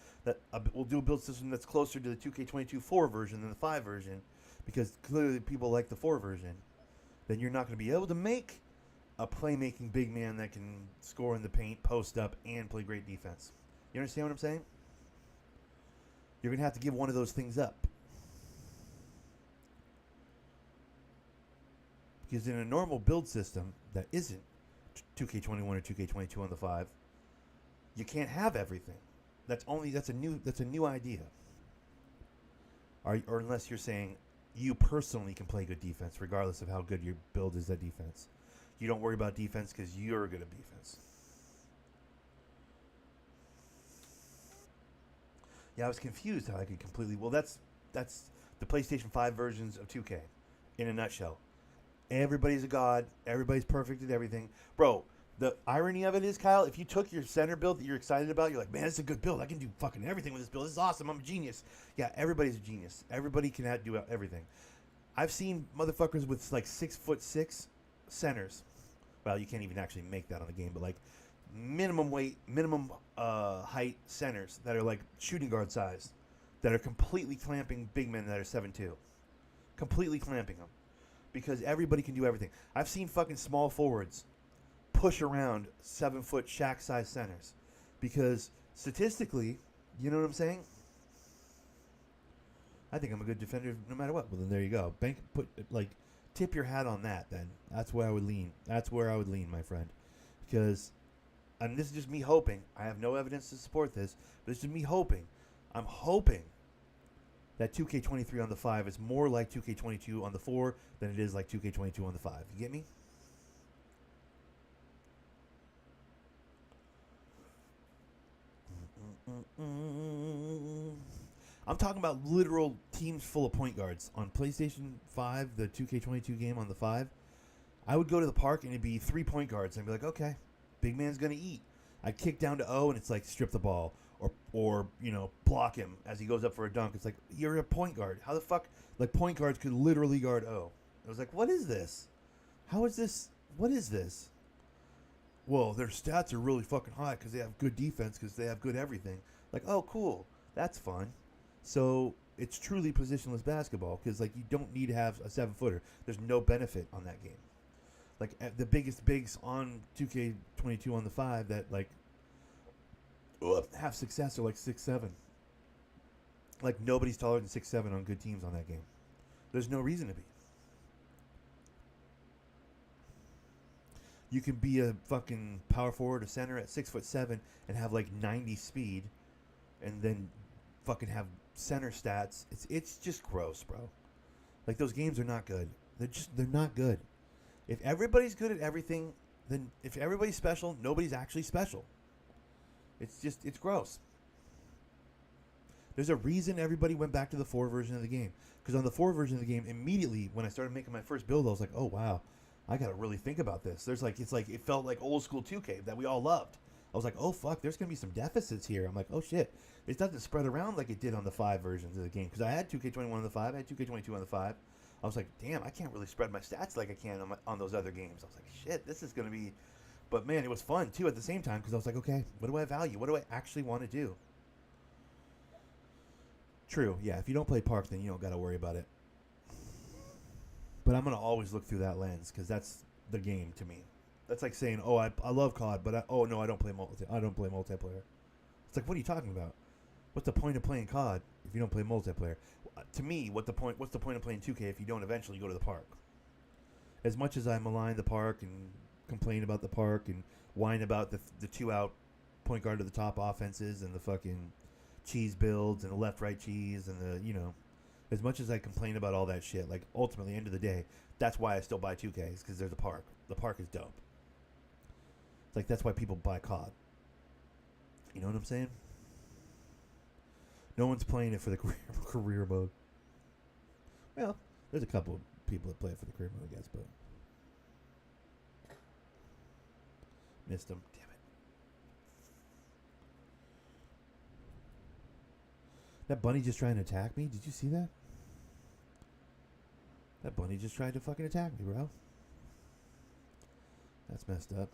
we'll do a build system that's closer to the 2K22 4 version than the 5 version, because clearly people like the 4 version. Then you're not going to be able to make a playmaking big man that can score in the paint, post up, and play great defense. You understand what I'm saying? You're going to have to give one of those things up. Because in a normal build system that isn't 2K21 or 2K22 on the 5, you can't have everything. That's a new idea. Or unless you're saying you personally can play good defense regardless of how good your build is at defense. You don't worry about defense because you're good at defense. Yeah, I was confused how I could completely... Well, that's the PlayStation 5 versions of 2K in a nutshell. Everybody's a god. Everybody's perfect at everything. Bro, the irony of it is, Kyle, if you took your center build that you're excited about, you're like, man, it's a good build. I can do fucking everything with this build. This is awesome. I'm a genius. Yeah, everybody's a genius. Everybody can do everything. I've seen motherfuckers with like 6'6" centers. Well, you can't even actually make that on the game, but like minimum weight, minimum height centers that are like shooting guard size, that are completely clamping big men that are 7'2". Completely clamping them. Because everybody can do everything. I've seen fucking small forwards push around 7-foot Shaq-sized centers. Because statistically, you know what I'm saying? I think I'm a good defender no matter what. Well, then there you go. Tip your hat on that, then. That's where I would lean. That's where I would lean, my friend. Because, and this is just me hoping. I have no evidence to support this, but it's just me hoping. I'm hoping that 2K23 on the 5 is more like 2K22 on the 4 than it is like 2K22 on the 5. You get me? I'm talking about literal teams full of point guards. On PlayStation 5, the 2K22 game on the 5, I would go to the park and it'd be 3 point guards. And I'd be like, okay, Big man's gonna eat. I kick down to O, and it's like strip the ball or block him as he goes up for a dunk. It's like, you're a point guard. How the fuck? Like, point guards could literally guard O. I was like, what is this? How is this? What is this? Well, their stats are really fucking high because they have good defense, because they have good everything. Like, oh, cool. That's fun. So it's truly positionless basketball because, like, you don't need to have a 7-footer. There's no benefit on that game. Like, the biggest bigs on 2K22 on the 5 that, like, have success are, like, 6'7". Like, nobody's taller than 6'7" on good teams on that game. There's no reason to be. You can be a fucking power forward or center at 6'7" and have, like, 90 speed and then fucking have center stats. It's just gross, bro. Like, those games are not good. They're not good. If everybody's good at everything, then if everybody's special, nobody's actually special. It's gross. There's a reason everybody went back to the 4 version of the game. Because on the 4 version of the game, immediately when I started making my first build, I was like, oh, wow, I got to really think about this. It felt like old school 2K that we all loved. I was like, oh, fuck, there's going to be some deficits here. I'm like, oh, shit. It doesn't spread around like it did on the 5 versions of the game. Because I had 2K21 on the 5. I had 2K22 on the 5. I was like, damn, I can't really spread my stats like I can on those other games. I was like, shit, this is going to be... But, man, it was fun, too, at the same time. Because I was like, okay, what do I value? What do I actually want to do? True, yeah. If you don't play Park, then you don't got to worry about it. But I'm going to always look through that lens. Because that's the game to me. That's like saying, oh, I love COD, but I don't play multiplayer. It's like, what are you talking about? What's the point of playing COD if you don't play multiplayer? To me, what's the point of playing 2K if you don't eventually go to the park? As much as I malign the park and complain about the park and whine about the 2-out point guard to the top offenses and the fucking cheese builds and the left-right cheese and the, as much as I complain about all that shit, like, ultimately, end of the day, that's why I still buy 2K, is because there's a park. The park is dope. It's like, that's why people buy COD. You know what I'm saying? No one's playing it for the career mode. Well, there's a couple of people that play it for the career mode, I guess, but... Missed them. Damn it. That bunny just trying to attack me? Did you see that? That bunny just tried to fucking attack me, bro. That's messed up.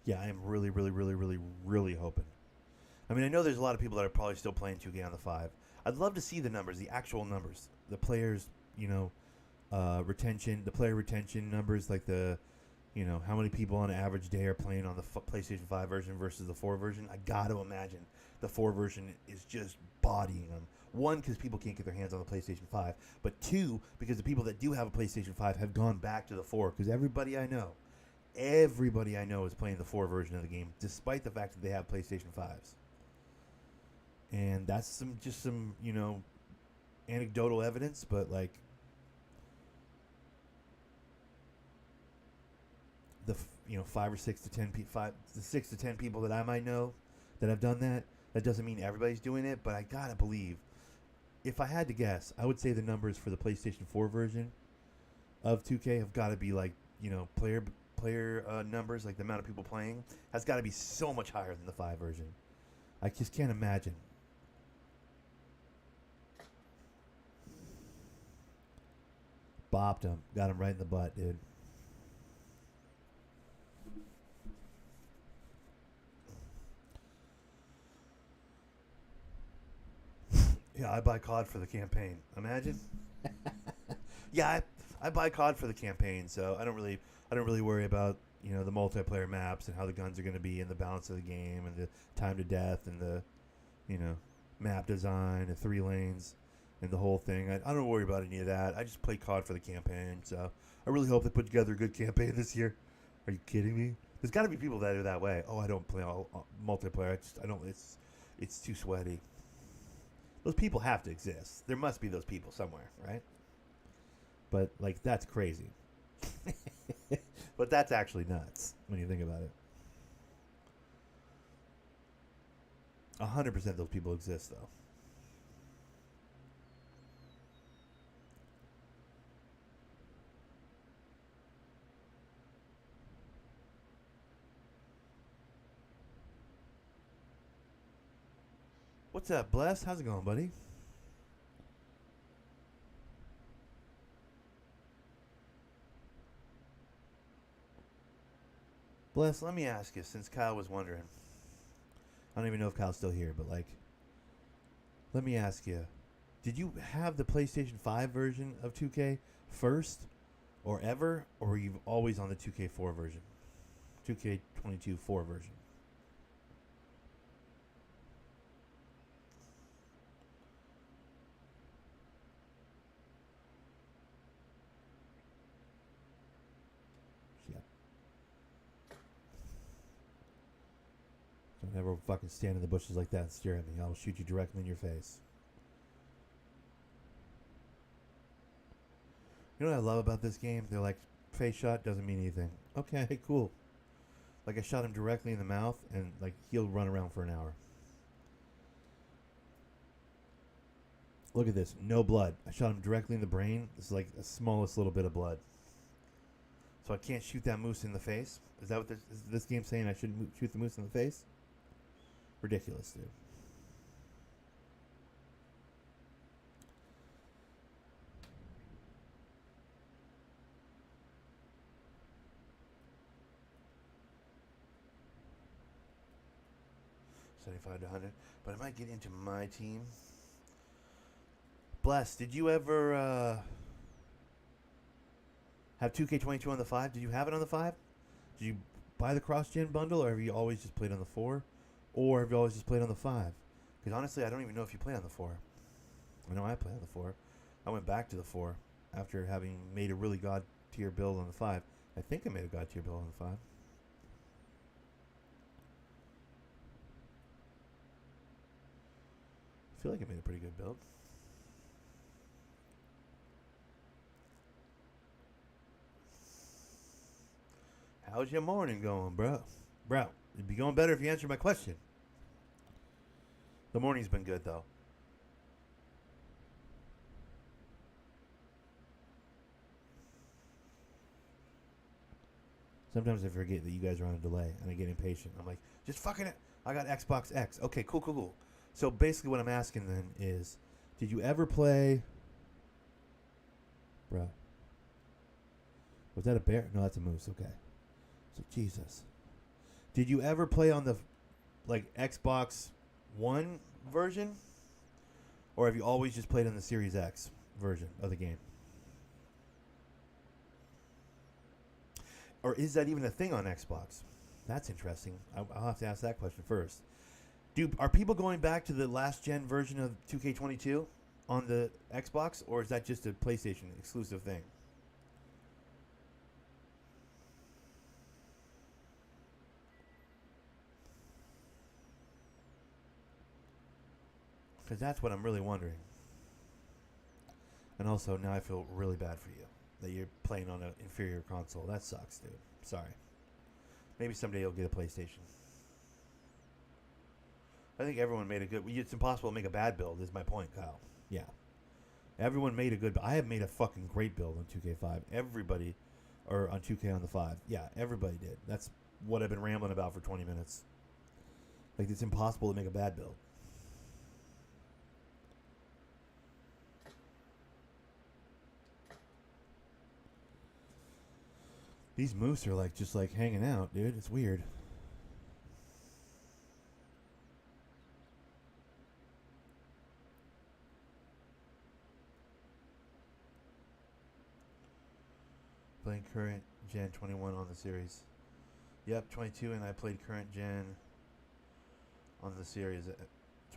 Yeah, I am really, really, really, really, really hoping. I mean, I know there's a lot of people that are probably still playing 2K on the 5. I'd love to see the numbers, the actual numbers. The players, retention, the player retention numbers, like the, how many people on an average day are playing on the PlayStation 5 version versus the 4 version. I got to imagine the 4 version is just bodying them. 1, because people can't get their hands on the PlayStation 5. But 2, because the people that do have a PlayStation 5 have gone back to the 4. Because everybody I know is playing the 4 version of the game, despite the fact that they have PlayStation 5s. And that's some anecdotal evidence, but like the 5 or 6 to 10 the 6 to 10 people that I might know that have done that. That doesn't mean everybody's doing it, but I gotta believe. If I had to guess, I would say the numbers for the PlayStation 4 version of 2K have got to be like player numbers, like the amount of people playing has got to be so much higher than the 5 version. I just can't imagine. Bopped him. Got him right in the butt, dude. Yeah, I buy COD for the campaign. Imagine. Yeah, I buy COD for the campaign, so I don't really worry about the multiplayer maps and how the guns are going to be and the balance of the game and the time to death and the map design and 3 lanes and the whole thing. I don't worry about any of that. I just play COD for the campaign, so I really hope they put together a good campaign this year. Are you kidding me? There's got to be people that are that way. Oh, I don't play all multiplayer. I don't. It's too sweaty. Those people have to exist. There must be those people somewhere, right? But like, that's crazy. But that's actually nuts when you think about it. 100% of those people exist, though. What's up, Bless? How's it going, buddy? Bless, let me ask you, since Kyle was wondering. I don't even know if Kyle's still here, but like, let me ask you. Did you have the PlayStation 5 version of 2K first or ever, or were you always on the 2K4 version? 2K22 4 version? Yep. Don't ever fucking stand in the bushes like that and stare at me. I'll shoot you directly in your face. You know what I love about this game? They're like, face shot doesn't mean anything. Okay, cool. Like I shot him directly in the mouth, and like he'll run around for an hour. Look at this, no blood. I shot him directly in the brain. This is like the smallest little bit of blood. So I can't shoot that moose in the face. Is that what this game saying? I shouldn't shoot the moose in the face? Ridiculous, dude. $75 to 100. But I might get into my team. Bless, did you ever have 2K22 on the 5? Did you have it on the 5? Did you buy the cross-gen bundle, or have you always just played on the 4? Or have you always just played on the 5? Because honestly, I don't even know if you play on the 4. I know I play on the 4. I went back to the 4 after having made a really god-tier build on the 5. I think I made a god-tier build on the 5. I feel like I made a pretty good build. How's your morning going, bro? Bro, it'd be going better if you answered my question. The morning's been good, though. Sometimes I forget that you guys are on a delay, and I get impatient. I'm like, just fucking it. I got Xbox X. Okay, cool. So basically what I'm asking then is, did you ever play... Bro. Was that a bear? No, that's a moose. Okay. So, Jesus. Did you ever play on the, like, Xbox One version? Or have you always just played on the Series X version of the game? Or is that even a thing on Xbox? That's interesting. I'll have to ask that question first. Are people going back to the last gen version of 2K22 on the Xbox, or is that just a PlayStation exclusive thing? Because that's what I'm really wondering. And also, now I feel really bad for you that you're playing on an inferior console. That sucks, dude. Sorry. Maybe someday you'll get a PlayStation. I think everyone made a good... It's impossible to make a bad build, is my point, Kyle. Yeah. Everyone made a good... I have made a fucking great build on 2K5. Everybody... Or on 2K on the 5. Yeah, everybody did. That's what I've been rambling about for 20 minutes. Like, it's impossible to make a bad build. These moose are like just like hanging out, dude. It's weird. Playing current gen 21 on the series. Yep, 22, and I played current gen on the series.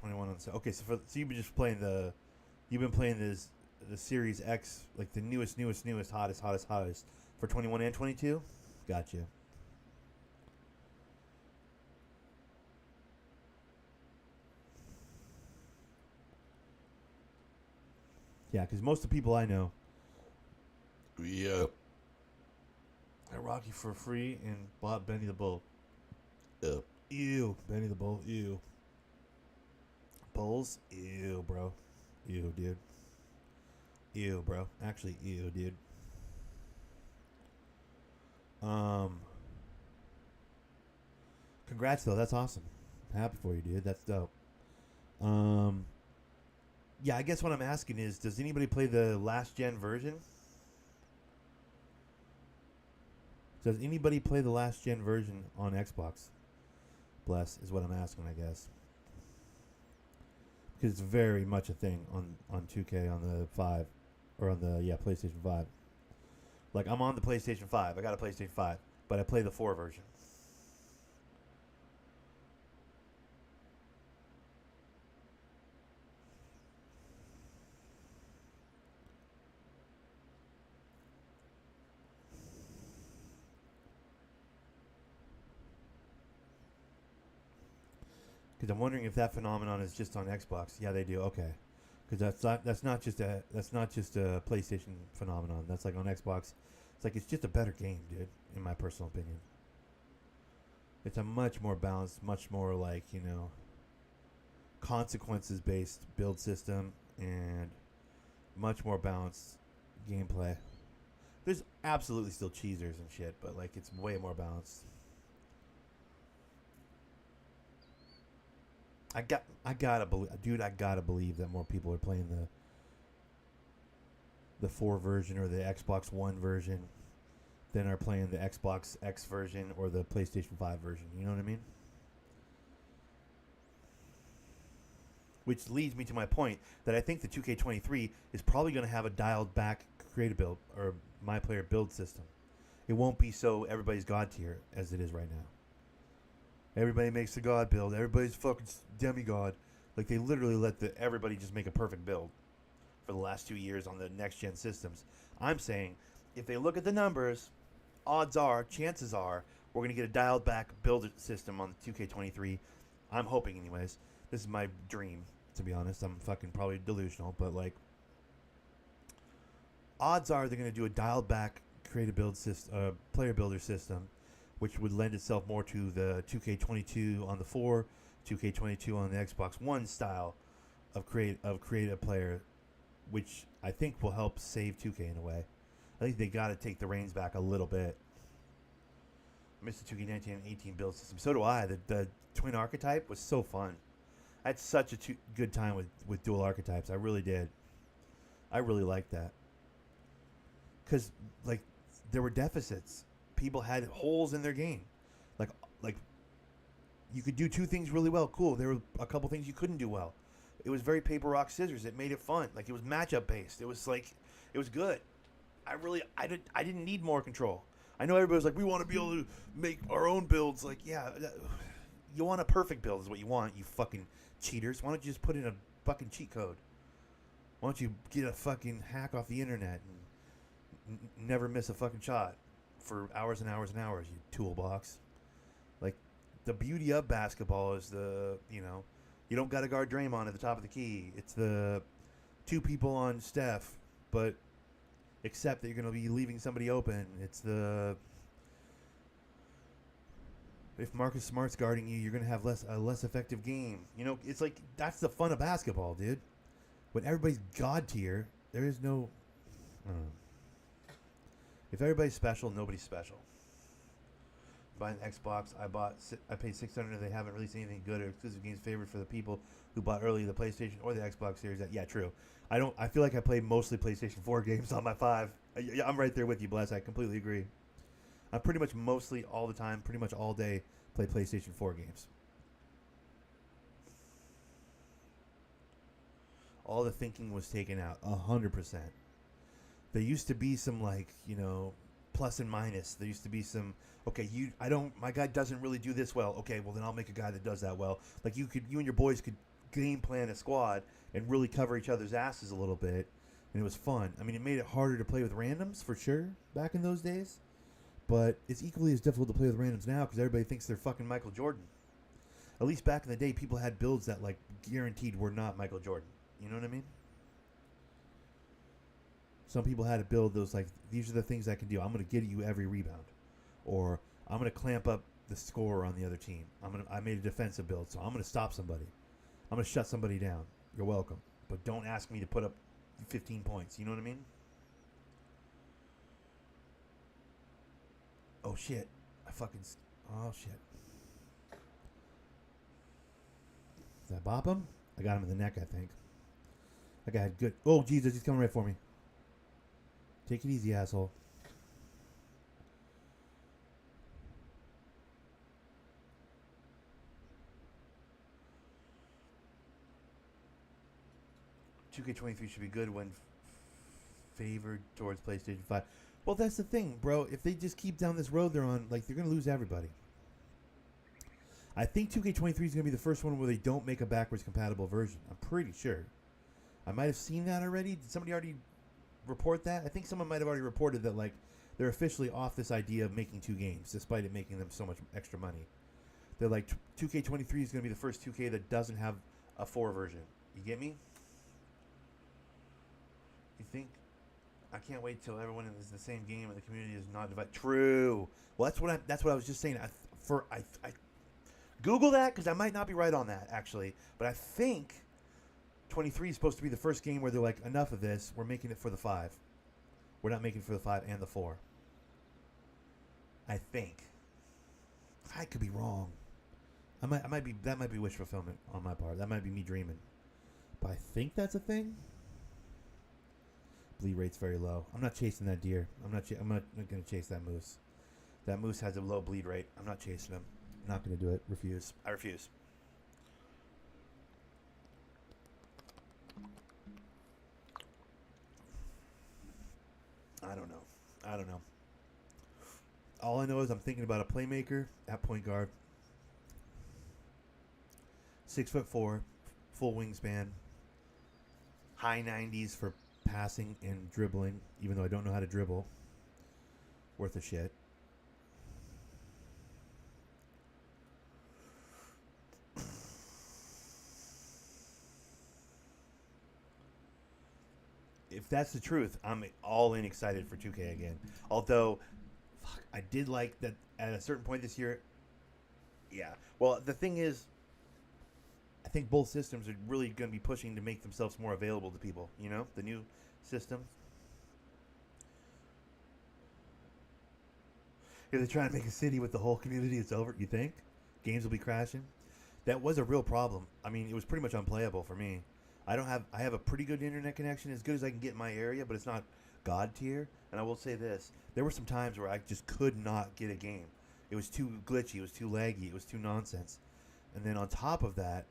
21 on the okay. So you've been just playing you've been playing the Series X, like the newest, hottest for 21 and 22. Gotcha. Yeah, because most of the people I know, I Rocky for free and bought Benny the Bull. Ew, Benny the Bull. Ew. Bulls. Ew, bro. Ew, dude. Ew, bro. Actually, ew, dude. Congrats though. That's awesome. I'm happy for you, dude. That's dope. Yeah, I guess what I'm asking is, does anybody play the last gen version? Does anybody play the last gen version on Xbox? Bless is what I'm asking, I guess. Because it's very much a thing on 2K on the 5 or on the PlayStation 5. Like, I'm on the PlayStation 5. I got a PlayStation 5, but I play the 4 version. Because I'm wondering if that phenomenon is just on Xbox. Yeah, they do. Okay, because that's not just a PlayStation phenomenon. That's like on Xbox. It's like it's just a better game, dude. In my personal opinion, it's a much more balanced, much more like consequences based build system and much more balanced gameplay. There's absolutely still cheesers and shit, but like it's way more balanced. I gotta believe, dude. I gotta believe that more people are playing the 4 version or the Xbox One version than are playing the Xbox X version or the PlayStation 5 version. You know what I mean? Which leads me to my point that I think the 2K23 is probably going to have a dialed back creative build or my player build system. It won't be so everybody's god tier as it is right now. Everybody makes the god build. Everybody's fucking demigod. Like, they literally let everybody just make a perfect build for the last 2 years on the next gen systems. I'm saying, if they look at the numbers, chances are, we're going to get a dialed back build system on the 2K23. I'm hoping, anyways. This is my dream, to be honest. I'm fucking probably delusional, but like, odds are they're going to do a dialed back creative build system, player builder system, which would lend itself more to the 2K22 on the 4, 2K22 on the Xbox One style of creative player, which I think will help save 2K in a way. I think they got to take the reins back a little bit. I miss the 2K19 and 18 build system. So do I. The twin archetype was so fun. I had such a good time with dual archetypes. I really did. I really liked that. Because, like, there were deficits. People had holes in their game. Like you could do 2 things really well. Cool. There were a couple things you couldn't do well. It was very paper, rock, scissors. It made it fun. Like, it was matchup based. It was good. I didn't need more control. I know everybody's like, we want to be able to make our own builds. Like, yeah, you want a perfect build is what you want, you fucking cheaters. Why don't you just put in a fucking cheat code? Why don't you get a fucking hack off the internet and never miss a fucking shot for hours and hours and hours, you toolbox. Like, the beauty of basketball is you don't got to guard Draymond at the top of the key. It's the 2 people on Steph, but except that you're going to be leaving somebody open. It's if Marcus Smart's guarding you, you're going to have a less effective game. It's like, that's the fun of basketball, dude. When everybody's god tier, there is no... If everybody's special, nobody's special. Buying Xbox, I paid $600. They haven't released anything good or exclusive games favored for the people who bought early the PlayStation or the Xbox Series. Yeah, true. I feel like I play mostly PlayStation 4 games on my 5. I'm right there with you, Bless. I completely agree. I pretty much mostly all the time, pretty much all day, play PlayStation 4 games. All the thinking was taken out, 100%. There used to be some, like, plus and minus. There used to be some, okay, my guy doesn't really do this well. Okay, well, then I'll make a guy that does that well. Like, you and your boys could game plan a squad and really cover each other's asses a little bit, and it was fun. I mean, it made it harder to play with randoms, for sure, back in those days. But it's equally as difficult to play with randoms now because everybody thinks they're fucking Michael Jordan. At least back in the day, people had builds that, like, guaranteed were not Michael Jordan. You know what I mean? Some people had to build those, like, these are the things I can do. I'm going to get you every rebound. Or I'm going to clamp up the scorer on the other team. I made a defensive build, so I'm going to stop somebody. I'm going to shut somebody down. You're welcome. But don't ask me to put up 15 points. You know what I mean? Oh, shit. Oh, shit. Did I bop him? I got him in the neck, I think. That guy had good... Oh, Jesus, he's coming right for me. Take it easy, asshole.
$2K23 should be good when favored towards PlayStation 5.
Well, that's the thing, bro. If they just keep down this road they're on, like, they're going to lose everybody. I think 2K23 is going to be the first one where they don't make a backwards compatible version. I'm pretty sure. I might have seen that already. Did somebody already report that? I think someone might have already reported that, like, they're officially off this idea of making 2 games, despite it making them so much extra money. They're like, 2K23 is going to be the first 2K that doesn't have a 4 version. You get me? You think? I can't wait till everyone is the same game and the community is not divided. True. Well, that's what I was just saying. I Google that because I might not be right on that actually, but I think 23 is supposed to be the first game where they're like, enough of this. We're making it for the 5. We're not making it for the 5 and the 4. I think. I could be wrong. That might be wish fulfillment on my part. That might be me dreaming. But I think that's a thing. Bleed rate's very low. I'm not chasing that deer. I'm not going to chase that moose. That moose has a low bleed rate. I'm not chasing him. I'm not going to do it. Refuse.
I refuse. I don't know.
All I know is I'm thinking about a playmaker at point guard. 6'4", full wingspan. High 90s for passing and dribbling, even though I don't know how to dribble. Worth a shit. If that's the truth, I'm all in excited for 2K again. Although, fuck, I did like that at a certain point this year.
Yeah. Well, the thing is,
I think both systems are really going to be pushing to make themselves more available to people. You know, the new system. If they're trying to make a city with the whole community, it's over. You think games will be crashing? That was a real problem. I mean, it was pretty much unplayable for me. I have a pretty good internet connection, as good as I can get in my area, but it's not God tier. And I will say this: there were some times where I just could not get a game. It was too glitchy. It was too laggy. It was too nonsense. And then on top of that,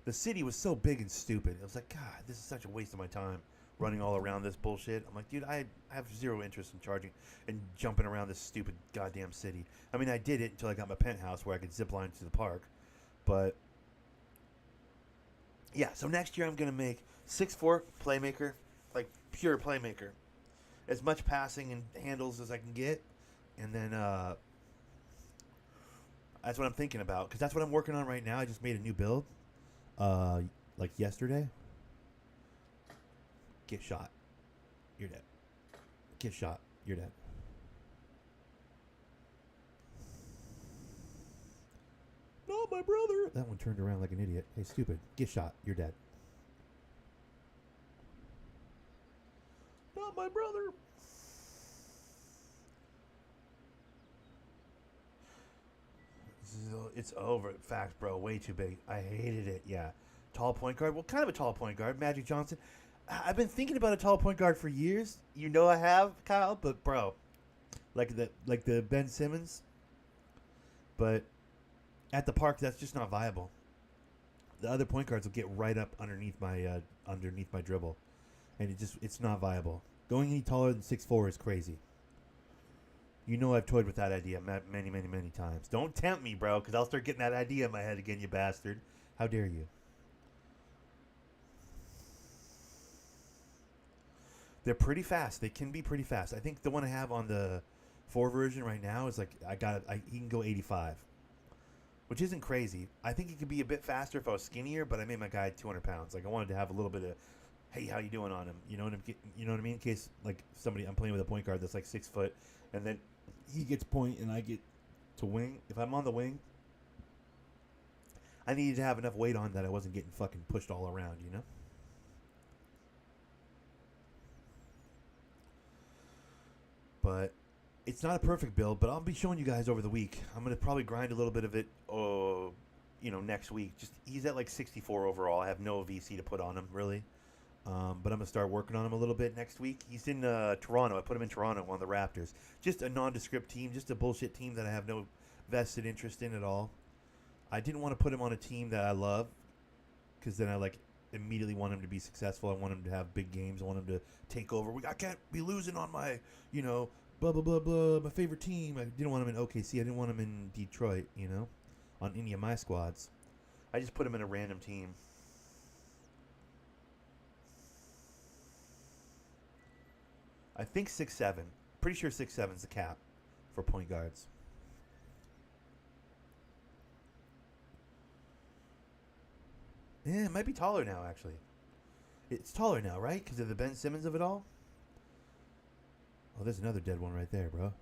the city was so big and stupid. It was like, God, this is such a waste of my time running all around this bullshit. I'm like, dude, I have zero interest in charging and jumping around this stupid goddamn city. I mean, I did it until I got my penthouse where I could zip line to the park. But yeah, so next year I'm going to make 6'4" playmaker, like pure playmaker. As much passing and handles as I can get. And then that's what I'm thinking about, because that's what I'm working on right now. I just made a new build like yesterday. Get shot. You're dead. Get shot. You're dead. No, my brother. That one turned around like an idiot. Hey, stupid. Get shot. You're dead. Not my brother. It's over. Facts, bro. Way too big. I hated it. Yeah. Tall point guard. Well, kind of a tall point guard. Magic Johnson. I've been thinking about a tall point guard for years. You know I have, Kyle. But, bro, like the Ben Simmons. But at the park, that's just not viable. The other point guards will get right up underneath my dribble, and it's not viable. Going any taller than 6'4" is crazy. You know I've toyed with that idea many, many, many times. Don't tempt me, bro, because I'll start getting that idea in my head again, you bastard. How dare you? They're pretty fast. They can be pretty fast. I think the one I have on the 4 version right now is like, he can go 85. Which isn't crazy. I think he could be a bit faster if I was skinnier, but I made my guy 200 pounds. Like, I wanted to have a little bit of, hey, how you doing on him? You know what I mean? In case, like, I'm playing with a point guard that's like 6 foot, and then he gets point and I get to wing. If I'm on the wing, I needed to have enough weight on that I wasn't getting fucking pushed all around, you know? But it's not a perfect build, but I'll be showing you guys over the week. I'm going to probably grind a little bit of it,
next week. Just he's at like 64 overall. I have no VC to put on him really. But I'm going to start working on him a little bit next week. He's in Toronto. I put him in Toronto on the Raptors. Just a nondescript team, just a bullshit team that I have no vested interest in at all. I didn't want to put him on a team that I love because then I immediately want him to be successful. I want him to have big games. I want him to take over. I can't be losing on my, blah, blah, blah, blah, my favorite team. I didn't want him in OKC. I didn't want him in Detroit, on any of my squads. I just put him in a random team. I think 6'7". Pretty sure 6'7" is the cap for point guards. Yeah, it might be taller now, actually. It's taller now, right? Because of the Ben Simmons of it all? Oh, there's another dead one right there, bro.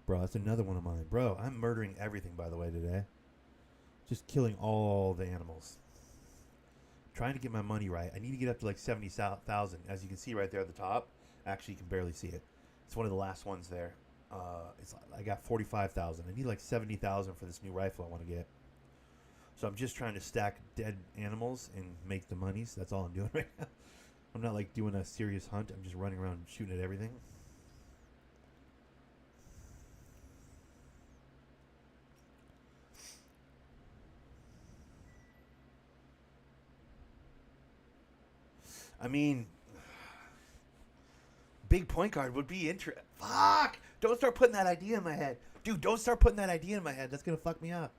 Bro, that's another one of mine. Bro, I'm murdering everything, by the way, today. Just killing all the animals. Trying to get my money right. I need to get up to 70,000. As you can see right there at the top. Actually, you can barely see it. It's one of the last ones there. I got 45,000. I need 70,000 for this new rifle I want to get. So I'm just trying to stack dead animals and make the monies. That's all I'm doing right now. I'm not doing a serious hunt. I'm just running around shooting at everything. I mean, big point guard would be interesting. Fuck! Don't start putting that idea in my head. Dude, don't start putting that idea in my head. That's going to fuck me up.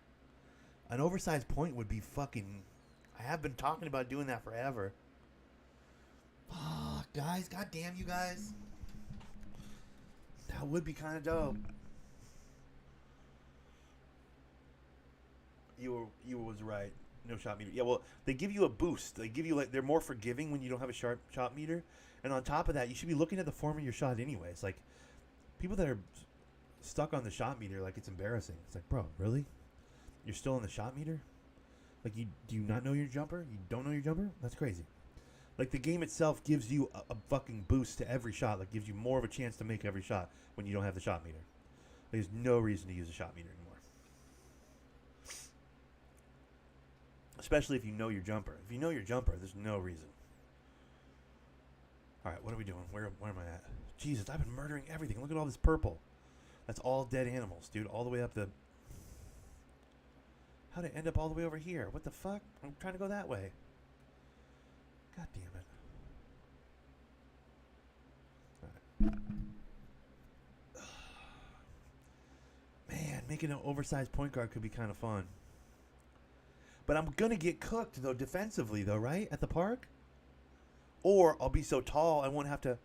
An oversized point would be fucking... I have been talking about doing that forever. Fuck, guys. God damn you guys. That would be kind of dope. You was right. No shot meter. Yeah, well, they give you a boost. They give you they're more forgiving when you don't have a sharp shot meter. And on top of that, you should be looking at the form of your shot anyway. It's people that are stuck on the shot meter, it's embarrassing. It's bro, really? You're still on the shot meter? Do you not know your jumper? You don't know your jumper? That's crazy. The game itself gives you a fucking boost to every shot. Gives you more of a chance to make every shot when you don't have the shot meter. There's no reason to use a shot meter anymore. Especially if you know your jumper. If you know your jumper, there's no reason. Alright, what are we doing? Where am I at? Jesus, I've been murdering everything. Look at all this purple. That's all dead animals, dude. All the way up the... How'd it end up all the way over here? What the fuck? I'm trying to go that way. God damn it. Alright. Man, making an oversized point guard could be kind of fun. But I'm going to get cooked, though, defensively, though, right? At the park? Or I'll be so tall I won't have to...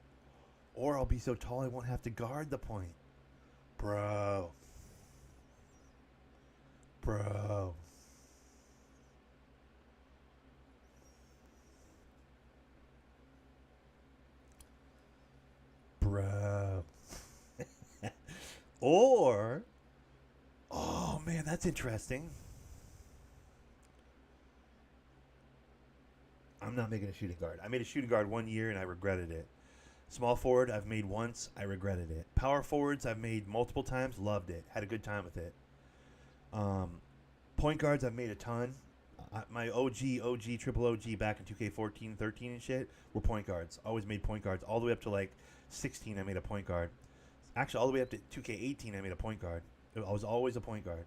Or I'll be so tall I won't have to guard the point. Bro. Bro. Bro. Or... Oh, man, that's interesting. I'm not making a shooting guard. I made a shooting guard 1 year and I regretted it. Small forward, I've made once. I regretted it. Power forwards, I've made multiple times. Loved it. Had a good time with it. Point guards, I've made a ton. My OG, triple OG back in 2K14, 13 and shit were point guards. Always made point guards. All the way up to 16, I made a point guard. Actually, all the way up to 2K18, I made a point guard. I was always a point guard.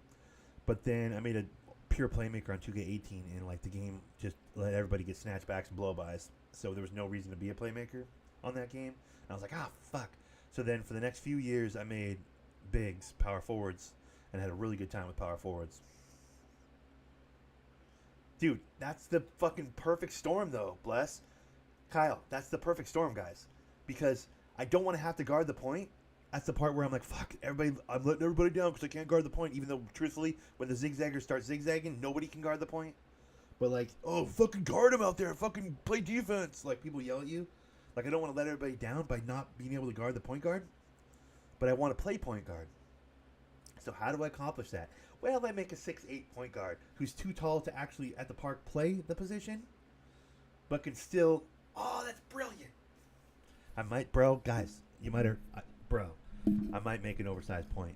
But then I made a pure playmaker on 2K18, and the game just let everybody get snatchbacks and blow-bys. So there was no reason to be a playmaker on that game. And I was fuck. So then for the next few years, I made bigs, power forwards, and had a really good time with power forwards. Dude, that's the fucking perfect storm, though, bless. Kyle, that's the perfect storm, guys. Because I don't want to have to guard the point. That's the part where I'm fuck, everybody, I'm letting everybody down because I can't guard the point, even though, truthfully, when the zigzaggers start zigzagging, nobody can guard the point. But, oh, fucking guard him out there, fucking play defense. People yell at you. I don't want to let everybody down by not being able to guard the point guard. But I want to play point guard. So how do I accomplish that? Well, I make a 6'8" point guard who's too tall to actually, at the park, play the position, but can still... Oh, that's brilliant. I might, bro, guys, you might have... Bro, I might make an oversized point.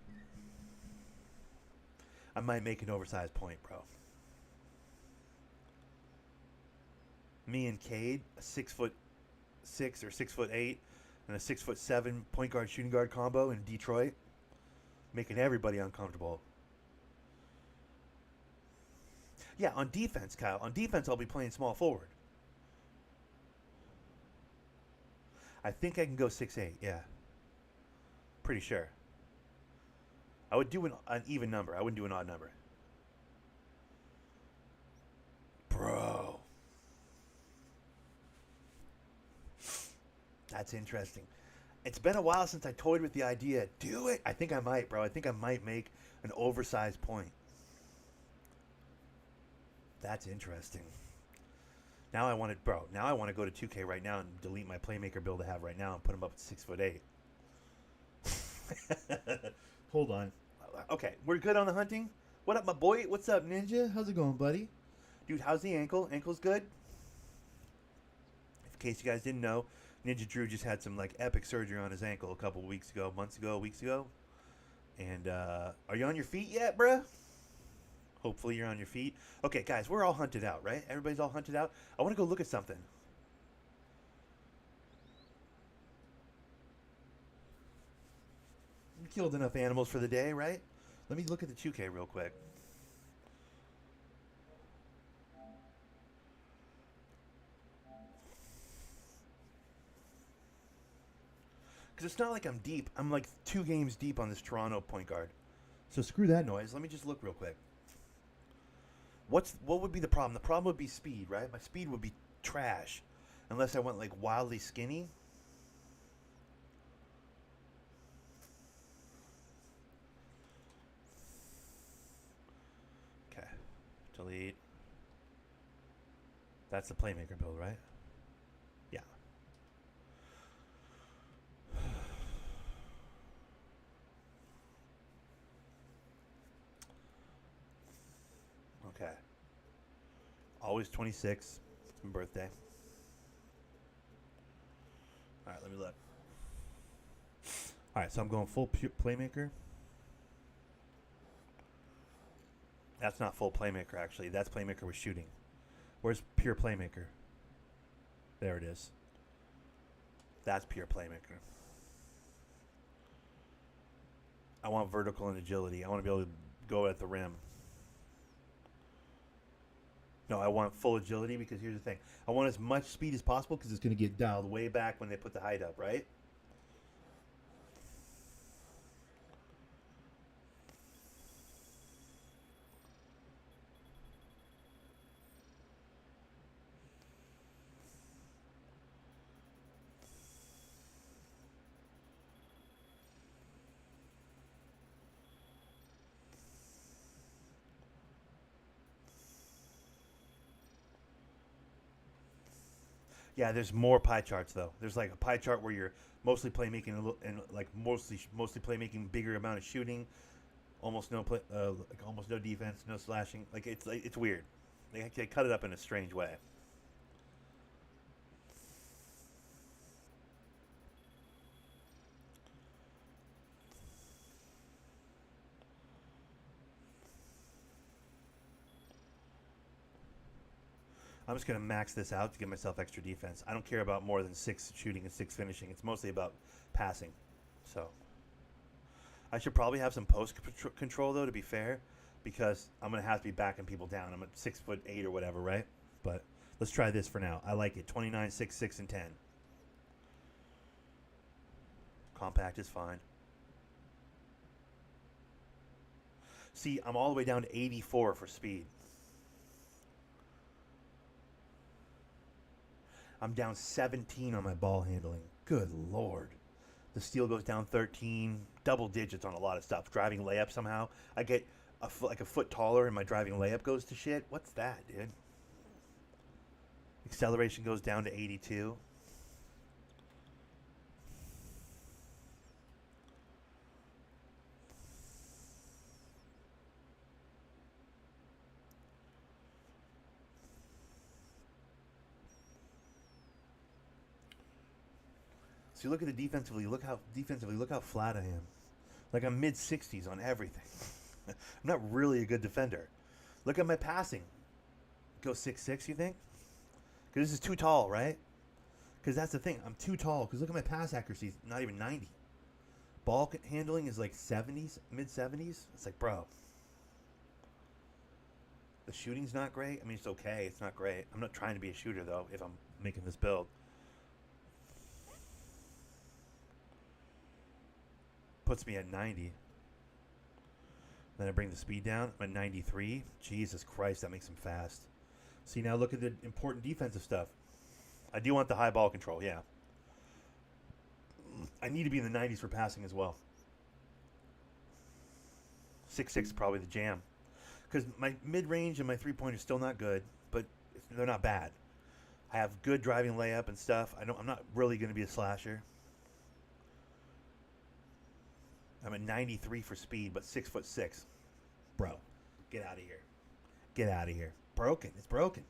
I might make an oversized point, bro. me and Cade, a 6'6" or 6'8" and a 6'7" point guard shooting guard combo in Detroit, making everybody uncomfortable. Yeah, on defense, Kyle. On defense, I'll be playing small forward. I think I can go 6'8". Yeah, pretty sure. I would do an even number. I wouldn't do an odd number. Bro. That's interesting. It's been a while since I toyed with the idea. Do it. I think I might, bro. I think I might make an oversized point. That's interesting. Now I want to, bro. Now I want to go to 2K right now and delete my playmaker build I have right now and put him up at 6'8". Hold on. Okay, we're good on the hunting. What up, my boy? What's up, Ninja? How's it going, buddy? Dude, how's the ankle? Ankle's good? In case you guys didn't know, Ninja Drew just had some like epic surgery on his ankle a couple weeks ago, weeks ago. And are you on your feet yet, bruh? Hopefully you're on your feet. Okay, guys, we're all hunted out, right? Everybody's all hunted out. I want to go look at something. We killed enough animals for the day, right? Let me look at the 2K real quick. Because it's not like I'm deep. I'm like 2 games deep on this Toronto point guard. So screw that noise. Let me just look real quick. What would be the problem? The problem would be speed, right? My speed would be trash unless I went like wildly skinny. Okay. Delete. That's the playmaker build, right? Yeah. Okay. Always 26. It's my birthday. All right, let me look. All right, so I'm going full playmaker. That's not full playmaker, actually. That's playmaker with shooting. Where's pure playmaker? There it is. That's pure playmaker. I want vertical and agility. I want to be able to go at the rim. No, I want full agility because here's the thing. I want as much speed as possible because it's going to get dialed way back when they put the height up, right? Yeah, there's more pie charts though. There's like a pie chart where you're mostly playmaking and like mostly playmaking, bigger amount of shooting, almost no like almost no defense, no slashing. Like it's weird. They cut it up in a strange way. I'm just gonna max this out to give myself extra defense. I don't care about more than 6 shooting and 6 finishing. It's mostly about passing. So I should probably have some post control though, to be fair, because I'm gonna have to be backing people down. I'm at 6'8" or whatever, right? But let's try this for now. I like it. 29, 6, 6, and 10. Compact is fine. See, I'm all the way down to 84 for speed. I'm down 17 on my ball handling. Good Lord. The steal goes down 13, double digits on a lot of stuff. Driving layup somehow. I get like a foot taller and my driving layup goes to shit. What's that, dude? Acceleration goes down to 82. So you look at the defensively. Look how flat I am. Like I'm mid 60s on everything. I'm not really a good defender. Look at my passing. Go 6'6", you think? Because this is too tall, right? Because that's the thing. I'm too tall. Because look at my pass accuracy. It's not even 90. Ball handling is like 70s, mid 70s. It's like, bro. The shooting's not great. I mean, it's okay. It's not great. I'm not trying to be a shooter, though, if I'm making this build. Puts me at 90. Then I bring the speed down. I'm at 93. Jesus Christ, that makes him fast. See, now look at the important defensive stuff. I do want the high ball control, yeah. I need to be in the 90s for passing as well. 6'6" is probably the jam. Because my mid-range and my three-point are still not good, but they're not bad. I have good driving layup and stuff. I'm not really going to be a slasher. I'm at 93 for speed, but 6'6". Bro, get out of here. Get out of here. Broken. It's broken.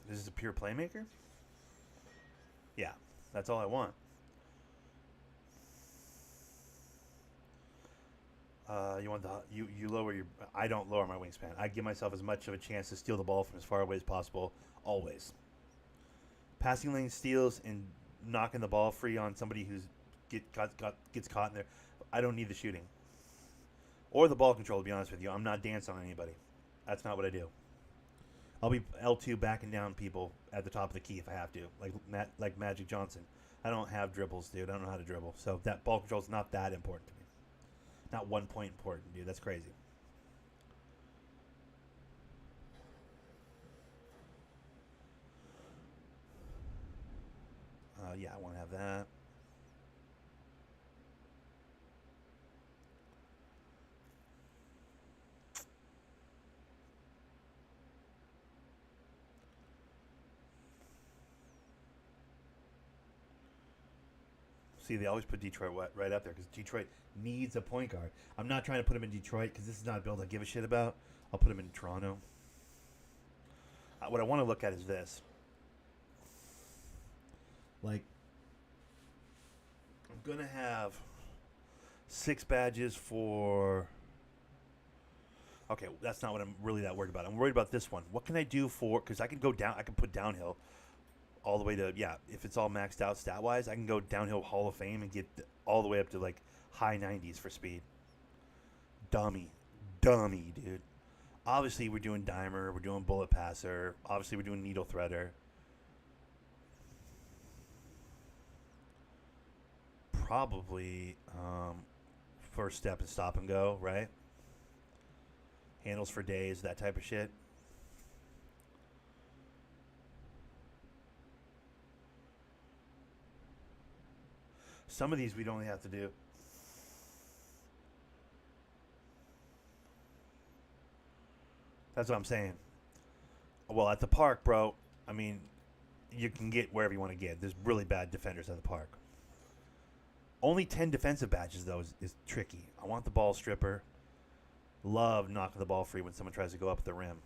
This is a pure playmaker? Yeah, that's all I want. You want you lower your. I don't lower my wingspan. I give myself as much of a chance to steal the ball from as far away as possible, always. Passing lane steals and knocking the ball free on somebody who's gets caught in there. I don't need the shooting or the ball control. To be honest with you, I'm not dancing on anybody. That's not what I do. I'll be L2 backing down people at the top of the key if I have to, like Magic Johnson. I don't have dribbles, dude. I don't know how to dribble. So that ball control is not that important to me. Not 1 point important, dude. That's crazy. Yeah, I want to have that. See, they always put Detroit right up there because Detroit needs a point guard. I'm not trying to put him in Detroit because this is not a build I give a shit about. I'll put him in Toronto. What I want to look at is this. Like, I'm going to have 6 badges for... Okay, that's not what I'm really that worried about. I'm worried about this one. What can I do for... Because I can go down... I can put downhill all the way to... Yeah, if it's all maxed out stat-wise, I can go downhill Hall of Fame and get all the way up to, like, high 90s for speed. Dummy, dude. Obviously, we're doing dimer. We're doing bullet passer. Obviously, we're doing needle threader. Probably first step is stop and go, right? Handles for days, that type of shit. Some of these we'd only have to do. That's what I'm saying. Well, at the park, bro, I mean, you can get wherever you want to get. There's really bad defenders at the park. Only 10 defensive badges, though, is tricky. I want the ball stripper. Love knocking the ball free when someone tries to go up the rim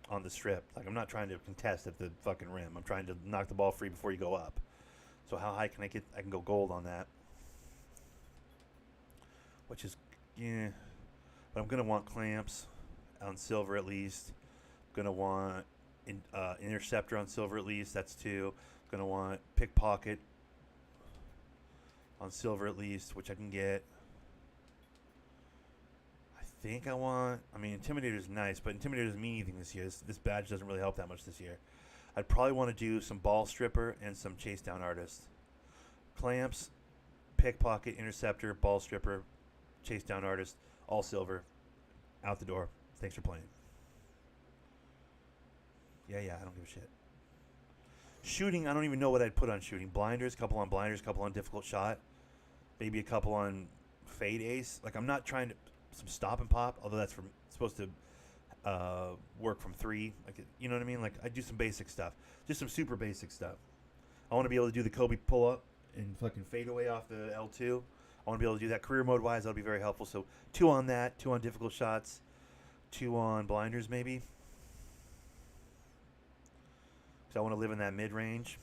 on the strip. Like, I'm not trying to contest at the fucking rim. I'm trying to knock the ball free before you go up. So how high can I get? I can go gold on that. Which is, yeah. But I'm going to want clamps on silver at least. I'm going to want interceptor on silver at least. That's 2. I'm going to want pickpocket on silver at least, which I can get. I mean, Intimidator is nice, but Intimidator doesn't mean anything this year. This badge doesn't really help that much this year. I'd probably want to do some ball stripper and some chase down artist. Clamps, pickpocket, interceptor, ball stripper, chase down artist, all silver. Out the door. Thanks for playing. Yeah, I don't give a shit. Shooting, I don't even know what I'd put on shooting. Blinders, couple on difficult shot. Maybe a couple on fade ace. Like, I'm not trying to... Some stop and pop, although that's supposed to work from 3. Like, you know what I mean? Like, I do some basic stuff. Just some super basic stuff. I want to be able to do the Kobe pull-up and fucking fade away off the L2. I want to be able to do that career mode wise. That'll be very helpful. So 2 on that, 2 on difficult shots, 2 on blinders maybe. Because I want to live in that mid range.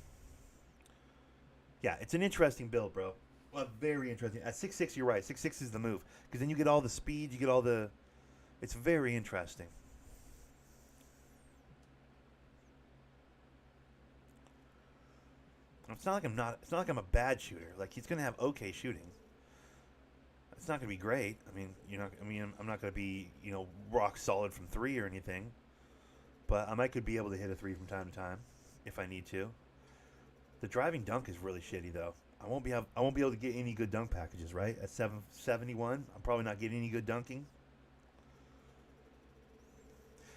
Yeah, it's an interesting build, bro. Well, very interesting. At 6'6", you're right. 6'6" is the move. Because then you get all the speed, you get all the... It's very interesting. It's not like I'm a bad shooter. Like, he's gonna have okay shooting. It's not gonna be great. I'm not gonna be, rock solid from 3 or anything. But I could be able to hit a 3 from time to time if I need to. The driving dunk is really shitty though. I won't be able to get any good dunk packages, right? At 771, I'm probably not getting any good dunking.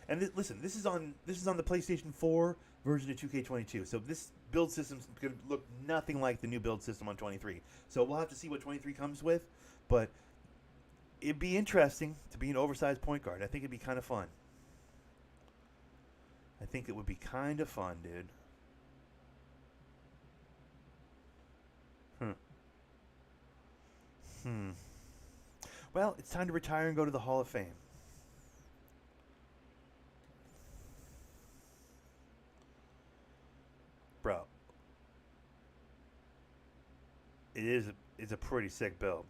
And listen, this is on the PlayStation 4 version of 2K22. So this build system's going to look nothing like the new build system on 23. So we'll have to see what 23 comes with, but it'd be interesting to be an oversized point guard. I think it'd be kind of fun. I think it would be kind of fun, dude. Well, it's time to retire and go to the Hall of Fame. Bro. It's a pretty sick build.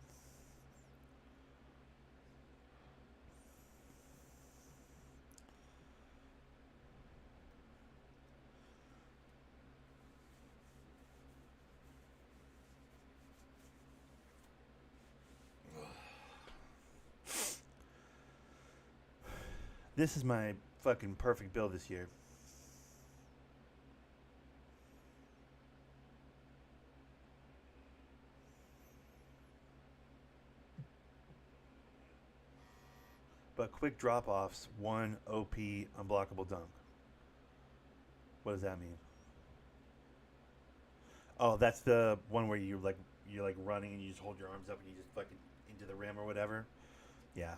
This is my fucking perfect build this year. But quick drop-offs, 1 OP unblockable dunk. What does that mean? Oh, that's the one where you're like running and you just hold your arms up and you just fucking into the rim or whatever. Yeah.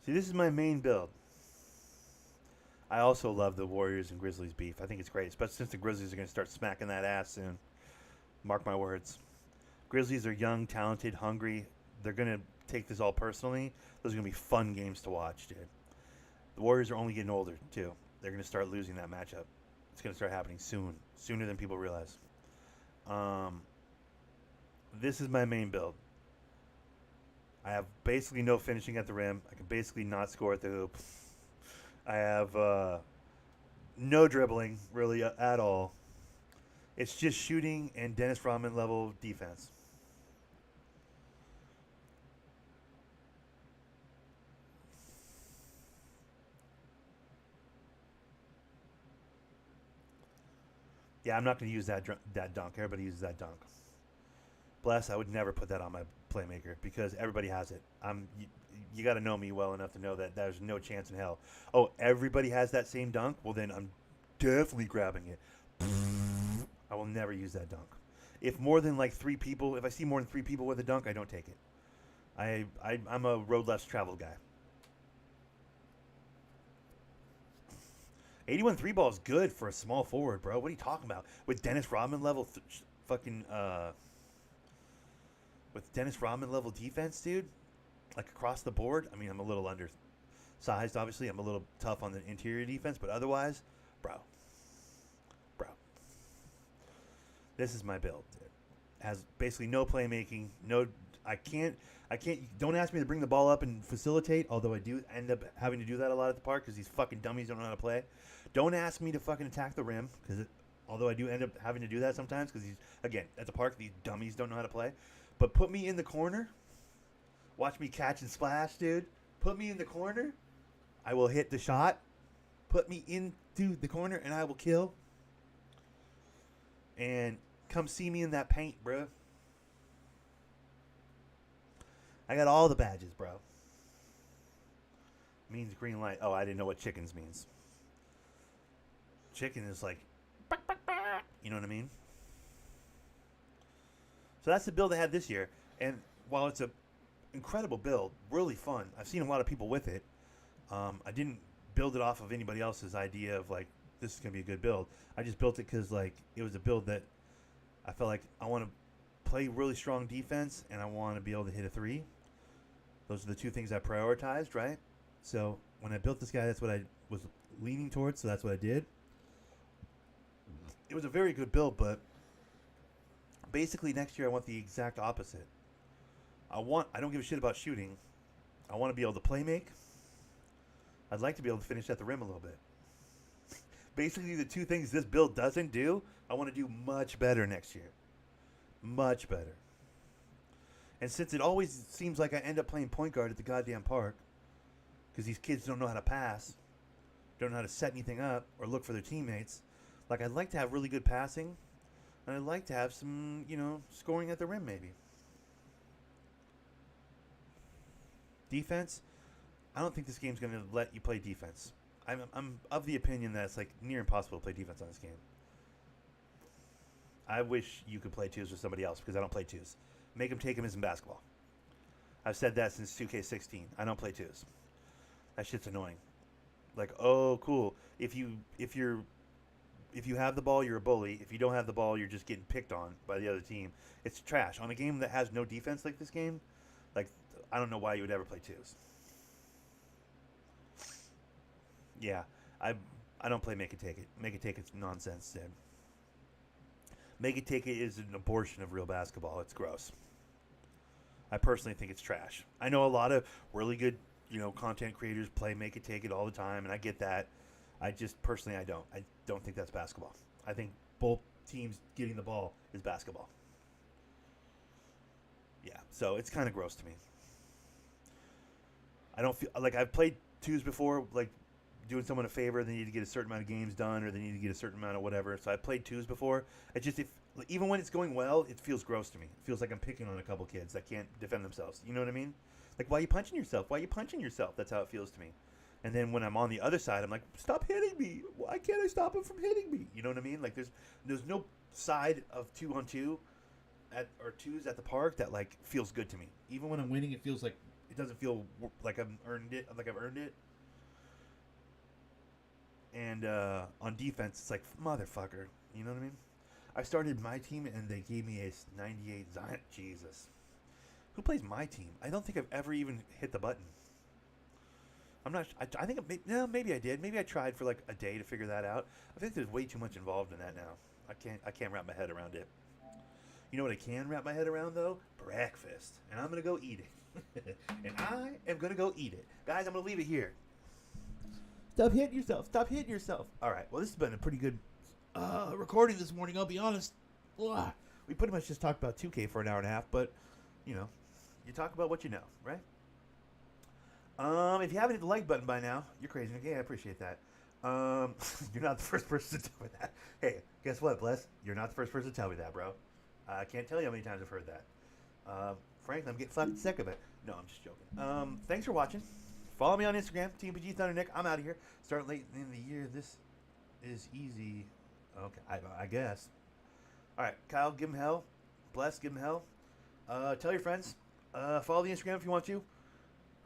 See, this is my main build. I also love the Warriors and Grizzlies beef. I think it's great, especially since the Grizzlies are going to start smacking that ass soon. Mark my words. Grizzlies are young, talented, hungry. They're going to take this all personally. Those are going to be fun games to watch, dude. The Warriors are only getting older, too. They're going to start losing that matchup. It's going to start happening soon. Sooner than people realize. This is my main build. I have basically no finishing at the rim. I can basically not score at the hoop. I have no dribbling, really, at all. It's just shooting and Dennis Rodman level defense. Yeah, I'm not going to use that dunk. Everybody uses that dunk. Bless, I would never put that on my playmaker because everybody has it. You got to know me well enough to know that there's no chance in hell. Oh, everybody has that same dunk? Well, then I'm definitely grabbing it. I will never use that dunk. If more than like 3 people, if I see more than 3 people with a dunk, I don't take it. I'm a road less traveled guy. 81 3-ball is good for a small forward, bro. What are you talking about? With Dennis Rodman level with Dennis Rodman level defense, dude, like across the board. I mean, I'm a little undersized, obviously. I'm a little tough on the interior defense, but otherwise, bro. This is my build, dude. Has basically no playmaking, I can't, don't ask me to bring the ball up and facilitate, although I do end up having to do that a lot at the park because these fucking dummies don't know how to play. Don't ask me to fucking attack the rim, although I do end up having to do that sometimes because again, at the park, these dummies don't know how to play. But put me in the corner, watch me catch and splash, dude. Put me in the corner, I will hit the shot. Put me into the corner and I will kill. And come see me in that paint, bro. I got all the badges, bro. Means green light. Oh, I didn't know what chickens means. Chicken is like, you know what I mean? So that's the build I had this year. And while it's an incredible build, really fun, I've seen a lot of people with it. I didn't build it off of anybody else's idea of like this is gonna be a good build. I just built it because like it was a build that I felt like I want to play really strong defense and I want to be able to hit a three. Those are the two things I prioritized, right? So when I built this guy, that's what I was leaning towards. So that's what I did. It was a very good build, but basically next year I want the exact opposite. I don't give a shit about shooting. I want to be able to play make. I'd like to be able to finish at the rim a little bit. Basically, the two things this build doesn't do, I want to do much better next year. Much better. And since it always seems like I end up playing point guard at the goddamn park, because these kids don't know how to pass, don't know how to set anything up or look for their teammates, like I'd like to have really good passing, and I'd like to have some, scoring at the rim maybe. Defense, I don't think this game's going to let you play defense. I'm of the opinion that it's like near impossible to play defense on this game. I wish you could play twos with somebody else because I don't play twos. Make them take them as in basketball. I've said that since 2K16. I don't play twos. That shit's annoying. Like, oh, cool. If you have the ball, you're a bully. If you don't have the ball, you're just getting picked on by the other team. It's trash. On a game that has no defense like this game, like I don't know why you would ever play twos. Yeah, I don't play make it take it. Make it take it's nonsense, dude. Make it take it is an abortion of real basketball. It's gross. I personally think it's trash. I know a lot of really good, content creators play make it take it all the time, and I get that. I just personally I don't think that's basketball. I think both teams getting the ball is basketball. Yeah, so it's kind of gross to me. I don't feel like I've played twos before, like doing someone a favor. They need to get a certain amount of games done, or they need to get a certain amount of whatever. So I played twos before. Even when it's going well, it feels gross to me. It feels like I'm picking on a couple kids that can't defend themselves. You know what I mean? Like, why are you punching yourself? Why are you punching yourself? That's how it feels to me. And then when I'm on the other side, I'm like, stop hitting me. Why can't I stop him from hitting me? You know what I mean? Like, there's no side of 2-on-2 or twos at the park that like feels good to me. Even when I'm winning, it feels like it doesn't feel like I've earned it. Like I've earned it. And on defense, it's like, motherfucker. You know what I mean? I started my team, and they gave me a 98 Zion. Jesus. Who plays my team? I don't think I've ever even hit the button. I'm not. I think maybe I did. Maybe I tried for like a day to figure that out. I think there's way too much involved in that now. I can't wrap my head around it. You know what I can wrap my head around though? Breakfast, and I'm gonna go eat it. And I am gonna go eat it, guys. I'm gonna leave it here. Stop hitting yourself. Stop hitting yourself. All right. Well, this has been a pretty good recording this morning. I'll be honest. Ugh. We pretty much just talked about 2K for an hour and a half, but you talk about what you know, right? If you haven't hit the like button by now, you're crazy. Okay, I appreciate that. You're not the first person to tell me that. Hey, guess what, Bless? You're not the first person to tell me that, bro. I can't tell you how many times I've heard that. Frankly, I'm getting fucking sick of it. No, I'm just joking. Thanks for watching. Follow me on Instagram, TMPG Thunder Nick. I'm out of here. Start late in the year. This is easy. Okay, I guess. All right, Kyle, give him hell. Bless, give him hell. Tell your friends. Follow the Instagram if you want to.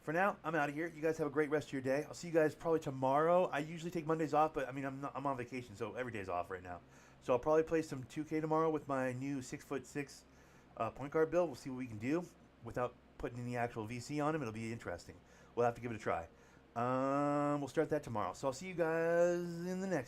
For now, I'm out of here. You guys have a great rest of your day. I'll see you guys probably tomorrow. I usually take Mondays off, but I'm on vacation, so every day's off right now. So I'll probably play some 2K tomorrow with my new 6'6" point guard build. We'll see what we can do without putting any actual VC on him. It'll be interesting. We'll have to give it a try. We'll start that tomorrow. So I'll see you guys in the next